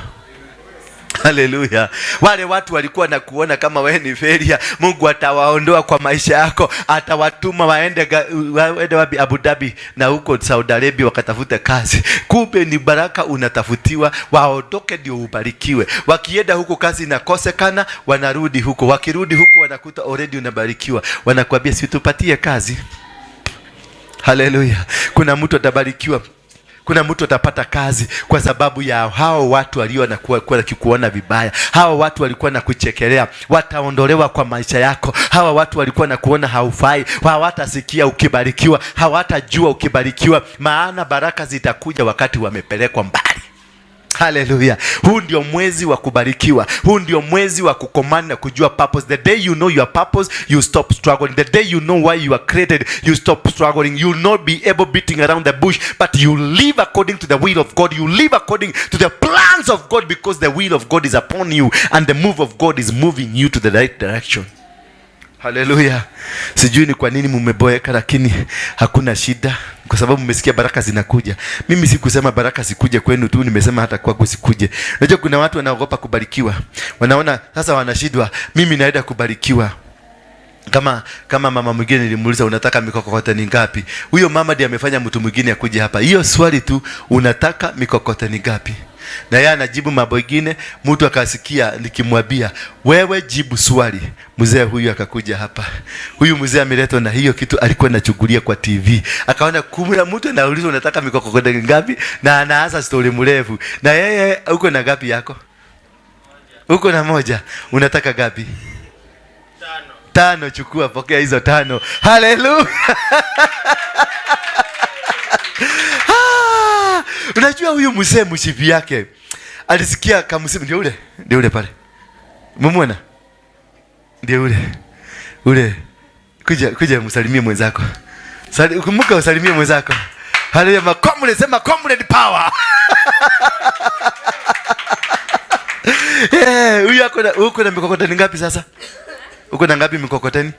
Speaker 3: Haleluya. Wale watu walikuwa na kuona kama wewe ni failure, Mungu atawaondoa kwa maisha yako, atawatuma waende wapi? Abu Dhabi na huko Saudi Arabia wakatafute kazi. Kumbe ni baraka unatafutiwa, waondoke ndio ubarikiwe. Wakienda huko kazi inakosekana, wanarudi huko. Wakirudi huko wanakuta already unabarikiwa. Wanakuambia si tupatie kazi. Haleluya. Kuna mtu atabarikiwa, kuna mtu atapata kazi kwa sababu ya hao watu walio na kukuona vibaya. Hao watu walikuwa na kuchekelea, wataondolewa kwa maisha yako. Hawa watu walikuwa na kuona haufai, hawatasikia ukibarikiwa, hawatajua ukibarikiwa, maana baraka zitakuja wakati wamepelekwa mbali. Haleluya. Huu ndio mwezi wa kubarikiwa. Huu ndio mwezi wa kukomana na kujua purpose. The day you know your purpose, you stop struggling. The day you know why you are created, you stop struggling. You will not be able beating around the bush, but you live according to the will of God. You live according to the plans of God, because the will of God is upon you and the move of God is moving you to the right direction. Haleluya. Sijui ni kwa nini mmeboeka, lakini hakuna shida, kwa sababu mmesikia baraka zinakuja. Mimi sikusema baraka zikuje kwenu tu, nimesema hata kwako zikuje. Unajua kuna watu wanaogopa kubarikiwa. Wanaona sasa wanashindwa, mimi naenda kubarikiwa. Kama mama mwingine nilimuuliza, unataka mikokoteni ngapi? Huyo mama ndiye amefanya mtu mwingine akuje hapa. Hiyo swali tu, unataka mikokoteni ngapi? Na yeye anajibu mambo mengine. Mtu akasikia nikimwambia, wewe jibu swali. Mzee huyu akakuja hapa. Huyu mzee ameletwa na hiyo kitu alikuwa anachukulia kwa TV. Akaona kumla mtu anauliza unataka mikokoteni ngapi, na anaanza story mrefu. Na yeye uko na ngapi yako? Uko na moja. Unataka ngapi? 5. Chukua, pokea hizo 5. Haleluya. Unajua huyu mzee mshipi yake alisikia kama mshipi ndio ule pale. Mumwona? Ndio ule. Kuja msalimie mwenzako. Kumbuka usalimie mwenzako. Haleluya. Makomule, sema comrade power. Huyu uko na mikokoteni ngapi sasa? Uko na ngapi mikokoteni?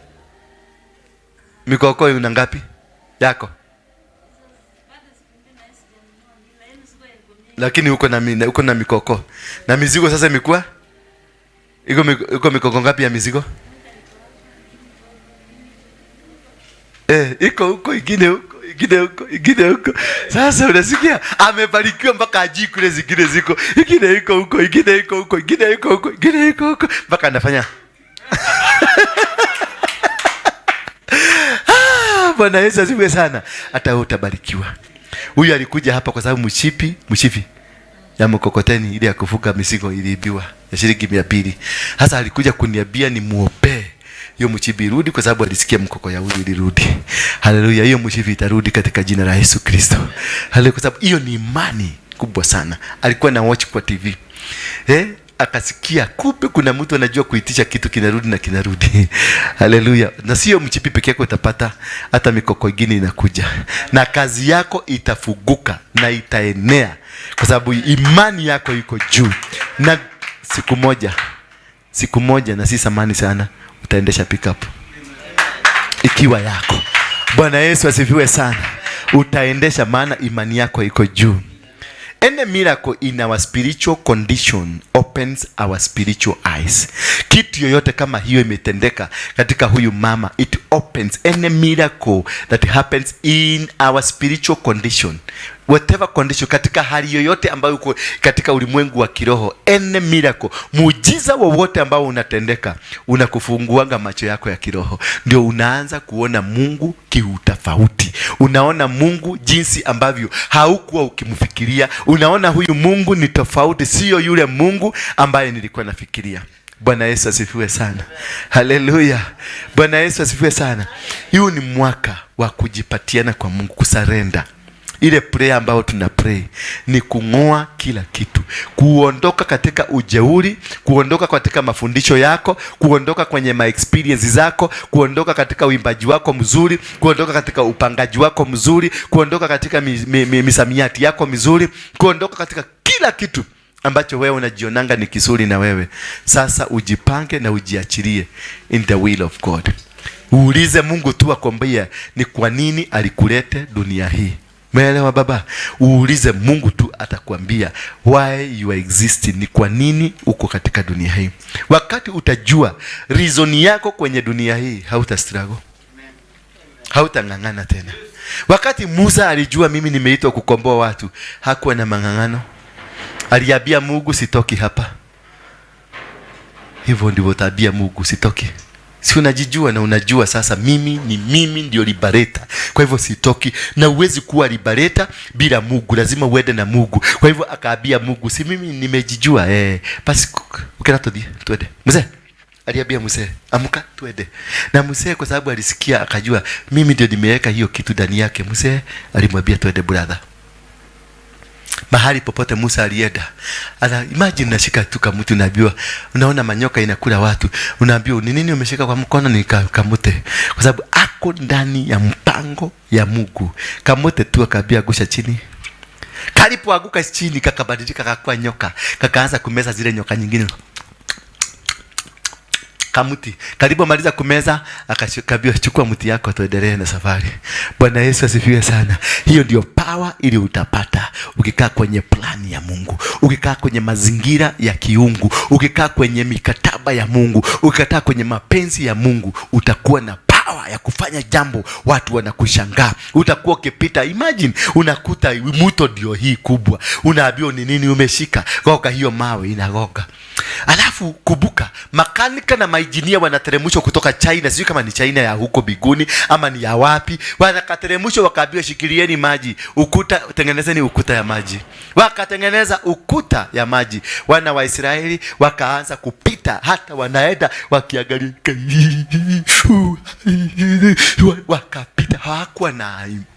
Speaker 3: Mikoko una ngapi yako? Lakini uko na mikoko. Na mizigo sasa imekuwa? Iko mikoko ngapi ya mizigo? Iko huko, ingine huko. Sasa unasikia amebarikiwa mpaka aji kule zingine ziko. Ingine iko huko, mpaka anafanya. Bwana Yesu asifiwe sana. Hata wewe utabarikiwa. Huyu alikuja hapa kwa sababu mshipi ya mkokoteni ile ya kufuka mizigo iliibiwa ya shilingi 200. Sasa alikuja kuniambia ni muombe hiyo mshipi irudi, kwa sababu alisikia mkoko ya huyu ilirudi. Haleluya. Hiyo mshipi itarudi katika jina la Yesu Kristo. Haleluya. Kwa sababu hiyo ni imani kubwa sana. Alikuwa na watch kwa TV. Akasikia kumbe kuna mtu anajua kuitisha kitu kinarudi. Haleluya. Na sio mchipi peke yako utapata, hata mikoko ingine inakuja. Na kazi yako itafuguka na itaenea, kwa sababu imani yako iko juu. Na siku moja na si samani sana, utaendesha pickup ikiwa yako. Bwana Yesu asifiwe sana. Utaendesha, maana imani yako iko juu. Any miracle in our spiritual condition opens our spiritual eyes. Kitu yoyote kama hiyo imetendeka katika huyu mama, it opens any miracle that happens in our spiritual condition. whatever condition, katika hali yoyote ambayo uko katika ulimwengu wa kiroho, any miracle, muujiza wowote ambao unatendeka, unakufunguanga macho yako ya kiroho. Ndio unaanza kuona Mungu kiutofauti. Unaona Mungu jinsi ambavyo haukuwa ukimfikiria. Unaona huyu Mungu ni tofauti, sio yule Mungu ambaye nilikuwa nafikiria. Bwana Yesu asifiwe sana. Haleluya. Bwana Yesu asifiwe sana. Huu ni mwaka wa kujipatiana kwa Mungu, kusarenda. Ile prayer ambayo tuna pray ni kung'oa kila kitu, kuondoka katika ujeuri, kuondoka katika mafundisho yako, kuondoka kwenye experiences zako, kuondoka katika uimbaji wako mzuri, kuondoka katika upangaji wako mzuri, kuondoka katika misamiati yako mzuri, kuondoka katika kila kitu ambacho wewe unajionanga ni kizuri na wewe. Sasa ujipange na ujiachilie in the will of God. Uulize Mungu tu akwambie ni kwa nini alikulete dunia hii. Umeelewa baba? Uulize Mungu tu atakwambia why you are existing, ni kwa nini uko katika dunia hii. Wakati utajua reason yako kwenye dunia hii, hauta struggle. Hautang'ang'ana tena. Wakati Musa alijua mimi nimeitwa kukomboa watu, hakuwa na mang'ang'ano. Aliambia Mungu sitoki hapa. Hivyo ndivyo tabia Mungu, sitoki. Si unajijua na unajua sasa mimi ndio liberator. Kwa hivyo sitoki, na uwezi kuwa liberator bila Mungu, lazima uende na Mungu. Kwa hivyo akaambia Mungu, si mimi nimejijua basi ukena tuende. Mzee aliambia mzee, amka tuende. Na mzee kwa sababu alisikia akajua mimi ndio nimeweka hiyo kitu ndani yake, mzee alimwambia tuende brother. Mahali popote Musa alienda, imagine nashika tu kama mtu unaambiwa, unaona manyoka inakula watu, unaambiwa ni nini umeshika kwa mkono? Ni kamute. Kwa sababu ako ndani ya mpango ya Mungu. Kamute tu akaambia gusha chini. Kalipo aguka chini kakabadilika kakua nyoka, kakaanza kumeza zile nyoka nyingine. Kamuti karibu maliza kumeza, akashikabia chukua mti yako tuendelee na safari. Bwana Yesu asifiwe sana. Hiyo ndio power ili utapata ukikaa kwenye plani ya Mungu, ukikaa kwenye mazingira ya kiungu, ukikaa kwenye mikataba ya Mungu, ukikaa kwenye mapenzi ya Mungu, utakuwa na power ya kufanya jambo watu wanakushangaa. Utakuwa ukipita, imagine unakuta mto ndio hii kubwa, unaambiwa ni nini umeshika, goga hiyo mawe inagoga. Alafu kubuka makanika na mainjinia wanateremshwa kutoka China, sio kama ni China ya huko biguni ama ni ya wapi, wanakateremshwa wakaambiwa shikilieni maji, ukuta tengenezeni ukuta ya maji. Wakatengeneza ukuta ya maji. Wana wa Israeli wakaanza kupita, hata wanaenda wakiangalia wakapita.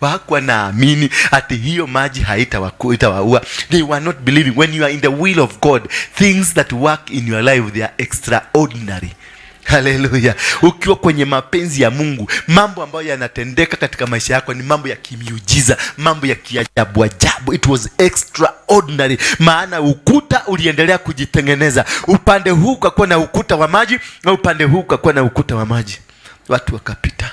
Speaker 3: Hawakuwa naamini ati hiyo maji haitawaua. They were not believing. When you are in the will of God, things that work in your life, they are extraordinary. Hallelujah. Ukiwa kwenye mapenzi ya Mungu, mambo ambayo yanatendeka katika maisha yako ni mambo ya kimiujiza, mambo ya kiajabu ajabu. It was extraordinary. Maana ukuta uliendelea kujitengeneza. Upande huu ukakuwa na ukuta wa maji, na upande huu ukakuwa na ukuta wa maji. Watu wakapita.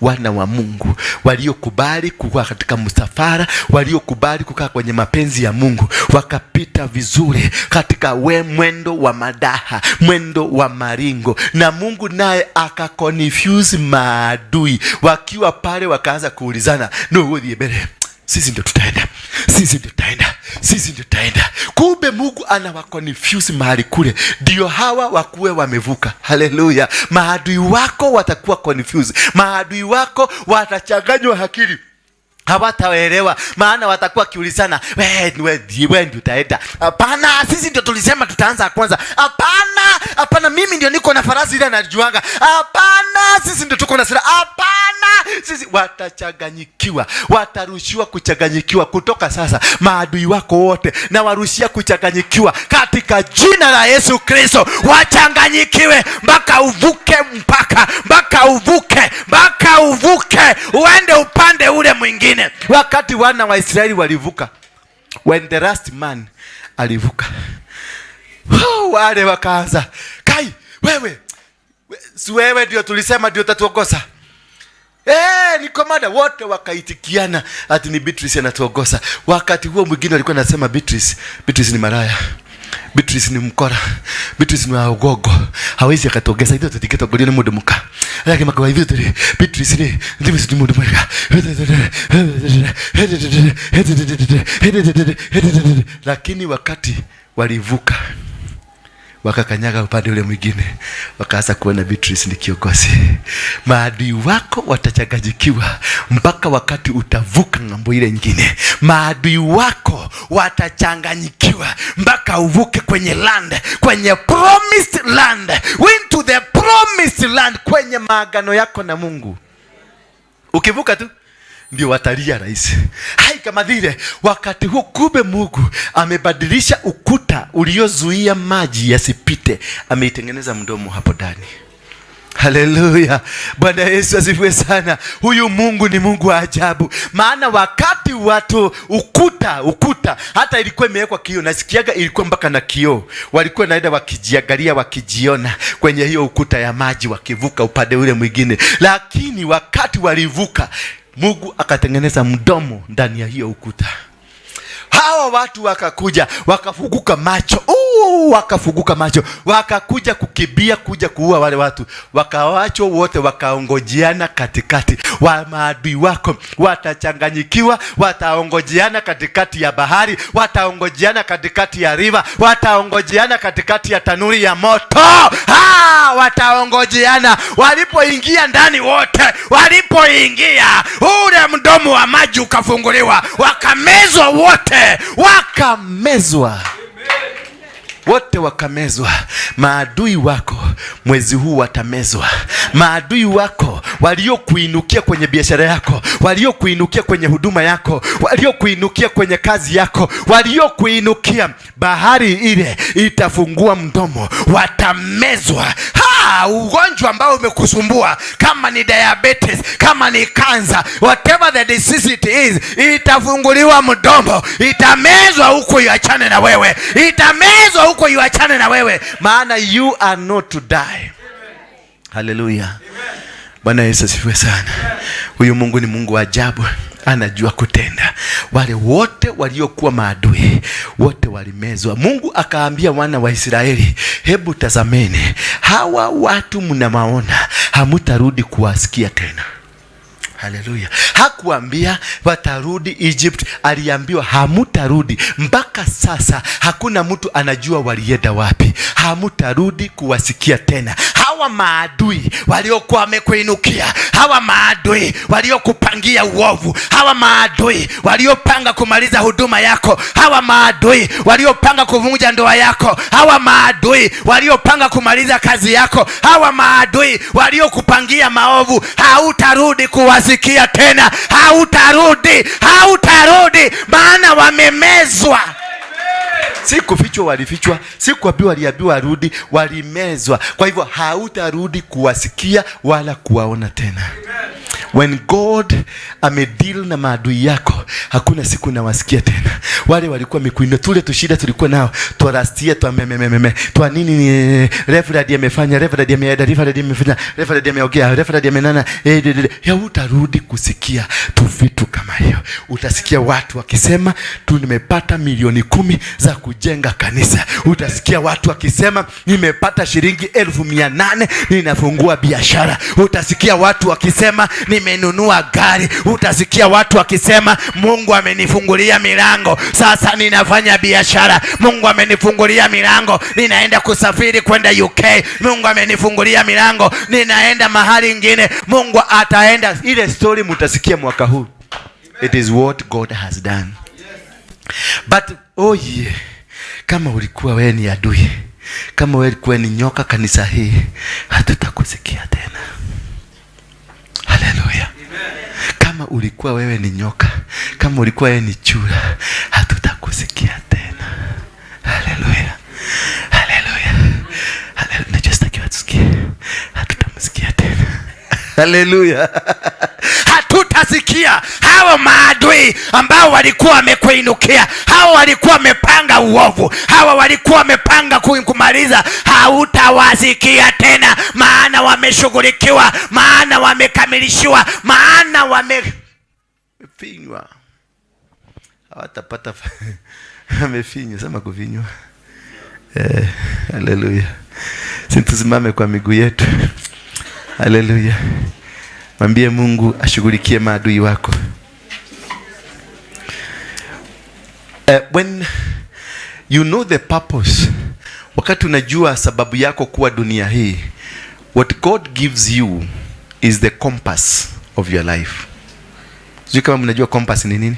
Speaker 3: Wana wa Mungu waliokubali kuwa katika msafara, waliokubali kukaa kwenye mapenzi ya Mungu, wakapita vizuri katika mwendo wa madaha, mwendo wa maringo, na Mungu naye akaconfuse maadui. Wakiwa pale wakaanza kuulizana, no wewe mbele, sisi ndio tutaenda, sisi ndio tutaenda, sisi ndio tutaenda. Kumbe Mungu anawaconfuse mahali kule, ndio hawa wakuwe wamevuka. Haleluya. Maadui wako watakuwa confused, maadui wako watachanganywa akili, hawataelewa. Maana watakuwa kiulizana, wewe ndio utaenda. Hapana, sisi ndio tulisema tutaanza kwanza. Hapana, mimi ndio niko na farasi ile najuanga. Hapana, sisi ndio tuko na silaha. Hapana, sisi. Watachanganyikiwa, watarushiwa kuchanganyikiwa. Kutoka sasa maadui wako wote na warushia kuchanganyikiwa katika jina la Yesu Kristo. Wachanganyikiwe mpaka uvuke mpaka uvuke uende upande ule mwingine. Wakati wana wa Israeli walivuka, when the last man alivuka, wale wakaanza, kai wewe ndio tulisema ndio tatuongoza. Ni komanda. Wote wakaitikiana ati ni Beatrice anatuongoza. Wakati huo mwingine alikuwa anasema Beatrice ni malaya. Beatrice ni mkora, Beatrice ni agogo, hawezi akatogeza hizo tutiketa goli na muda muka. Lakini makawa hivyo tuli Beatrice ni ndivyo si muda muka. Lakini wakati walivuka wakakanyaga upande ule mwingine, wakaanza kuona Beatrice ni kiongozi. Maadui wako watachanganyikiwa mpaka wakati utavuka ng'ambo ile nyingine. Maadui wako watachanganyikiwa mpaka uvuke kwenye land, kwenye promised land, into the promised land, kwenye maagano yako na Mungu. Ukivuka tu ndio watalia rais. Hai kama vile wakati huu kumbe Mungu amebadilisha ukuta uliozuia maji yasipite, ameitengeneza mdomo hapo ndani. Haleluya. Bwana Yesu asifiwe sana. Huyu Mungu ni Mungu wa ajabu. Maana wakati watu ukuta hata ilikuwa imewekwa kioo, nasikiaga ilikuwa mpaka na kioo. Walikuwa naenda wakijiangalia, wakijiona kwenye hiyo ukuta ya maji wakivuka upande ule mwingine. Lakini wakati walivuka, Mungu akatengeneza mdomo ndani ya hiyo ukuta. Hawa watu wakakuja, wakafunguka macho. Wakafunguka macho, wakakuja kukimbia kuja kuua wale watu. Wakawacho wote wakaongojeana katikati. Wa maadui wako watachanganyikiwa, wataongojeana katikati ya bahari, wataongojeana katikati ya river, wataongojeana katikati ya tanuri ya moto. Wataongojeana. Walipoingia ndani wote, walipoingia ule mdomo wa maji ukafunguliwa, wakamezwa wote, wakamezwa wote, wakamezwa. Maadui wako mwezi huu watamezwa. Maadui wako waliokuinukia kwenye biashara yako, waliokuinukia kwenye huduma yako, waliokuinukia kwenye kazi yako, waliokuinukia, bahari ile itafungua mdomo, watamezwa. Ugonjwa ambao umekusumbua, kama ni diabetes, kama ni cancer, whatever the disease it is, itafunguliwa mdomo, itamezwa huko iachane na wewe, itamezwa huko iachane na wewe, maana you are not to die. Hallelujah. Bwana Yesu asifiwe sana. Huyu Mungu ni Mungu wa ajabu, anajua kutenda. Wale wote waliokuwa maadui wote walimezwa. Mungu akaambia wana wa Israeli, hebu tazameni, hawa watu mnamaona, hamutarudi kuwasikia tena. Haleluya. Hakuambia watarudi Egypt, aliambiwa hamutarudi. Mpaka sasa hakuna mtu anajua walienda wapi. Hamutarudi kuwasikia tena. Hawa maadui waliokuwa wamekuinukia, hawa maadui waliokupangia uovu, hawa maadui waliopanga kumaliza huduma yako, hawa maadui waliopanga kuvunja ndoa yako, hawa maadui waliopanga kumaliza kazi yako, hawa maadui waliokupangia maovu, hautarudi kuwasikia tena. Hautarudi, maana wamemezwa. Si kufichwa walifichwa, si kuambiwa waliambiwa warudi, walimezwa. Kwa hivyo hautarudi kuwasikia wala kuwaona tena. When God amedeal na maadui yako, hakuna siku nawasikia tena. Wale walikuwa mikuino, tule tushida tulikuwa nao, tuarastia, tuwa nini, referadi amefanya, referadi ameenda, referadi amefanya, referadi ameogea, referadi amenana, hautarudi kusikia tu vitu kama hiyo. Utasikia watu wakisema, nimepata milioni 10 za kujenga kanisa. Utasikia watu wakisema, nimepata shilingi 1800 ninafungua biashara. Utasikia watu wakisema, nimenunua gari. Utasikia watu wakisema, Mungu amenifungulia milango, sasa ninafanya biashara. Mungu amenifungulia milango, ninaenda kusafiri kwenda UK. Mungu amenifungulia milango, ninaenda mahali ingine. Mungu ataenda. Ile story mutasikia mwaka huu. It is what God has done. But kama ulikuwa wewe ni adui, kama wewe ulikuwa ni nyoka kanisa hii, hatutakusikia tena. Hallelujah. Kama ulikuwa wewe ni nyoka, kama ulikuwa wewe ni chura, hatutakusikia tena. Hallelujah. Hallelujah. Hallelujah. Najistakiwa tusikie, hatutamsikia tena. Hallelujah. Hatutasikia hawa maadui ambao walikuwa wamekuinukia, hawa walikuwa wamepanga uovu, hawa walikuwa wamepanga kumaliza. Hautawasikia tena, maana wameshughulikiwa, maana wamekamilishiwa, maana wamefinywa. Hawatapata wamefinywa, sema kufinywa. Haleluya. Tusimame kwa miguu yetu. Haleluya. Mwambie Mungu ashughulikie maadui wako. When you know the purpose, wakati unajua sababu yako kuwa dunia hii, what God gives you is the compass of your life. Sijui kama mnajua compass ni nini?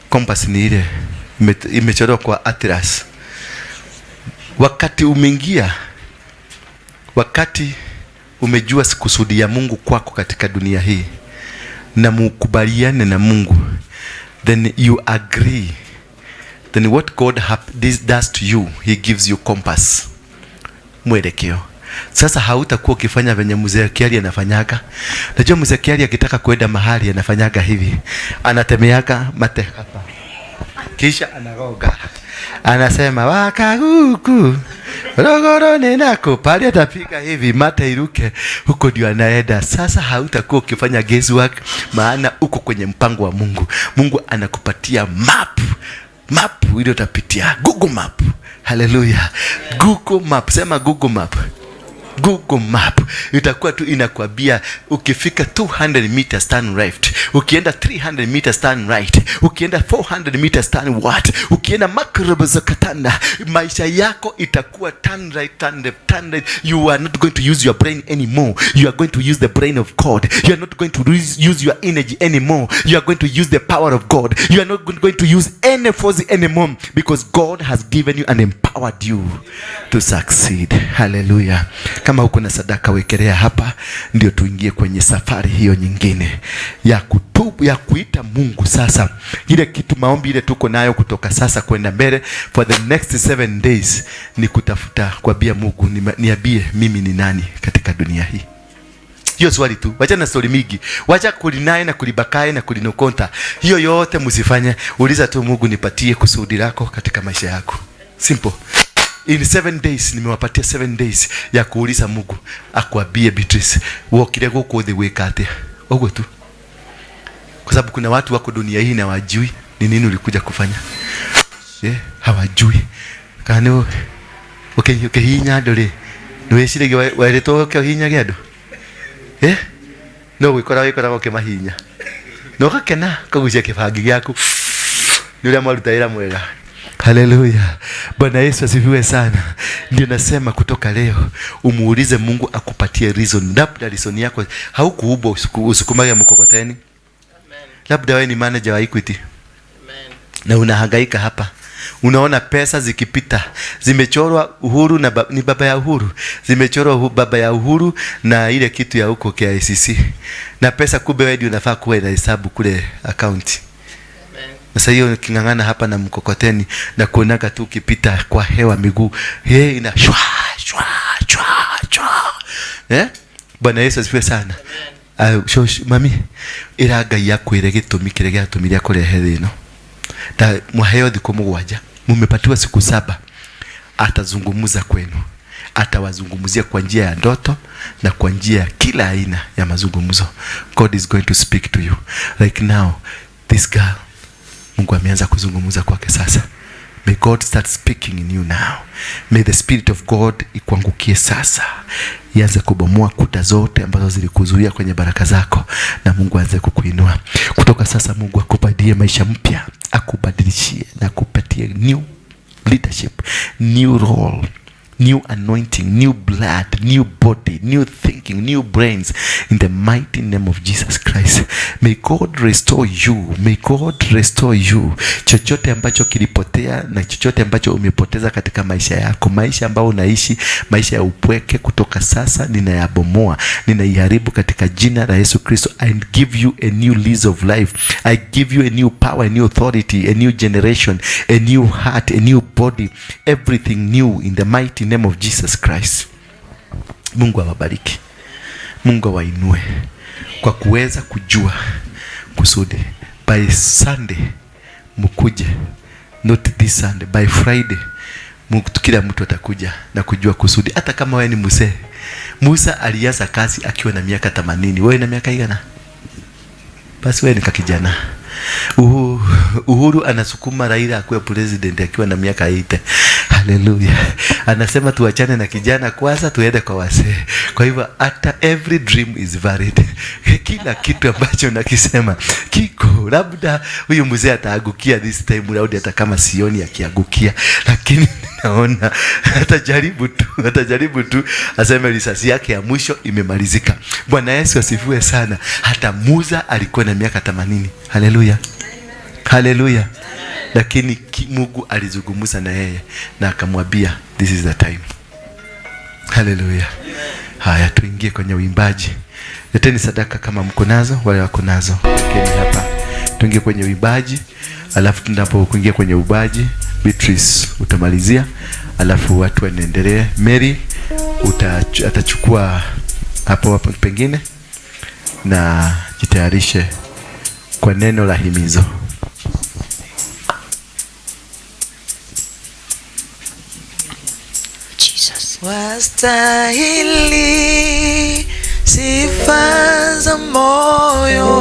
Speaker 3: Compass ni ile imechorwa kwa atlas. Wakati umeingia, wakati umejua kusudi ya Mungu kwako katika dunia hii na mukubaliane na Mungu, then you agree. Then what God does to you, he gives you compass, mwelekeo. Sasa hautakuwa ukifanya venye mzee Kiari anafanyaga. Najua mzee Kiari akitaka kwenda mahali anafanyaga hivi, anatemeaga mate hapa, kisha anaroga, anasema wakaguku rogoro nenako, pale atapiga hivi mate iruke, huko ndio anaenda. Sasa hautakuwa ukifanya guesswork, maana uko kwenye mpango wa Mungu. Mungu anakupatia map ile utapitia, Google Map. Hallelujah. Google Map, sema Google Map. Google Map itakuwa tu inakwambia ukifika 200 meters turn left, ukienda 300 meters turn right, ukienda 400 meters turn what, ukienda makrobo za katanda, maisha yako itakuwa turn right, turn left, turn right. You are not going to use your brain anymore. You are going to use the brain of God. You are not going to use your energy anymore. You are going to use the power of God. You are not going to use any force anymore, because God has given you and empowered you to succeed. Hallelujah. Kama uko na sadaka wekelea hapa, ndio tuingie kwenye safari hiyo nyingine ya kutubu, ya kuita Mungu. Sasa ile kitu maombi ile tuko nayo kutoka sasa kwenda mbele for the next 7 days ni kutafuta kuambia Mungu, niambie mimi ni nani katika dunia hii. Hiyo swali tu. Wacha na story mingi. Wacha kulinae na kulibakae na kulinokonta. Hiyo yote msifanye. Uliza tu Mungu, nipatie kusudi lako katika maisha yako. Simple. In 7 days, nimewapatia 7 days ya kuuliza Mungu akwambie Beatrice, wokile goko the way kate. Ogo tu. Kwa sababu kuna watu wako dunia hii na wajui ni nini ulikuja kufanya. Hawajui. Kano hinya dole. Nweshire wareto ke hinya gedo. No wikora goke mahinya. No gakena kagucia kibangi gyaku. Ndio marutaira mwega. Haleluya. Bwana Yesu asifiwe sana. Ndio nasema kutoka leo umuulize Mungu akupatie reason. Labda reason yako haukuubwa usukumaga mkokoteni. Amen. Labda wewe ni manager wa Equity. Amen. Na unahangaika hapa. Unaona pesa zikipita zimechorwa Uhuru na ni baba ya Uhuru. Zimechorwa baba ya Uhuru na ile kitu ya huko KICC. Na pesa kumbe wewe ndio unafaa kuwa na hesabu kule account. Sasa hiyo kingangana hapa na mkokoteni na kuonaka tu ukipita kwa hewa miguu. Ina shwa shwa shwa shwa. Bwana Yesu asifiwe sana. Mami iraga yako ire gitumi kire gatumiria kurehe thino. Da mwaheo thiko mugwanja. Mumepatiwa siku 7. Atazungumza kwenu. Atawazungumzia kwa njia ya ndoto na kwa njia ya kila aina ya mazungumzo. God is going to speak to you. Like now, this girl, Mungu ameanza kuzungumza kwake sasa. May God start speaking in you now. May the Spirit of God ikuangukie sasa. Ianze kubomoa kuta zote ambazo zilikuzuia kwenye baraka zako, na Mungu aanze kukuinua. Kutoka sasa Mungu akupatie maisha mpya, akubadilishie na akupatie new leadership, new role, new anointing, new blood, new body, new thinking, new brains, in the mighty name of Jesus Christ. May God restore you. May God restore you. Chochote ambacho kilipotea na chochote ambacho umepoteza katika maisha yako, maisha ambayo unaishi, maisha ya upweke, kutoka sasa ninayabomoa, ninaiharibu katika jina la Yesu Kristo. I give you a new lease of life. I give you a new power, a new authority, a new generation, a new heart, a new body, everything new in the mighty name of Jesus Christ. Mungu awabariki. Mungu awainue kwa kuweza kujua kusudi. By Sunday mkuje, not this Sunday, by Friday kila mtu atakuja na kujua kusudi. Hata kama wewe ni mzee. Musa alianza kazi akiwa na miaka 80. Wewe na miaka gani? Basi wewe ni kakijana. Uhuru anasukuma Raila akuwe president akiwa na miaka 80. Haleluya. Anasema tuachane na kijana kwanza tuende kwa wazee. Kwa hivyo hata every dream is valid. Kila kitu ambacho nakisema kiko, labda huyu mzee ataagukia this time round hata kama sioni akiagukia, lakini naona atajaribu tu aseme risasi yake ya mwisho imemalizika. Bwana Yesu asifiwe sana. Hata Musa alikuwa na miaka 80. Haleluya. Haleluya. Lakini Mungu alizungumza na yeye na akamwambia this is the time. Haleluya. Haya, tuingie kwenye uimbaji. Leteni sadaka kama mko nazo, wale wako nazo wekeni hapa. Tuingie kwenye uimbaji, alafu tunapokuingia kwenye uimbaji, Beatrice utamalizia, alafu watu waendelee. Mary atachukua hapo pengine, na jitayarishe kwa neno la himizo.
Speaker 2: Wastahili sifa za moyo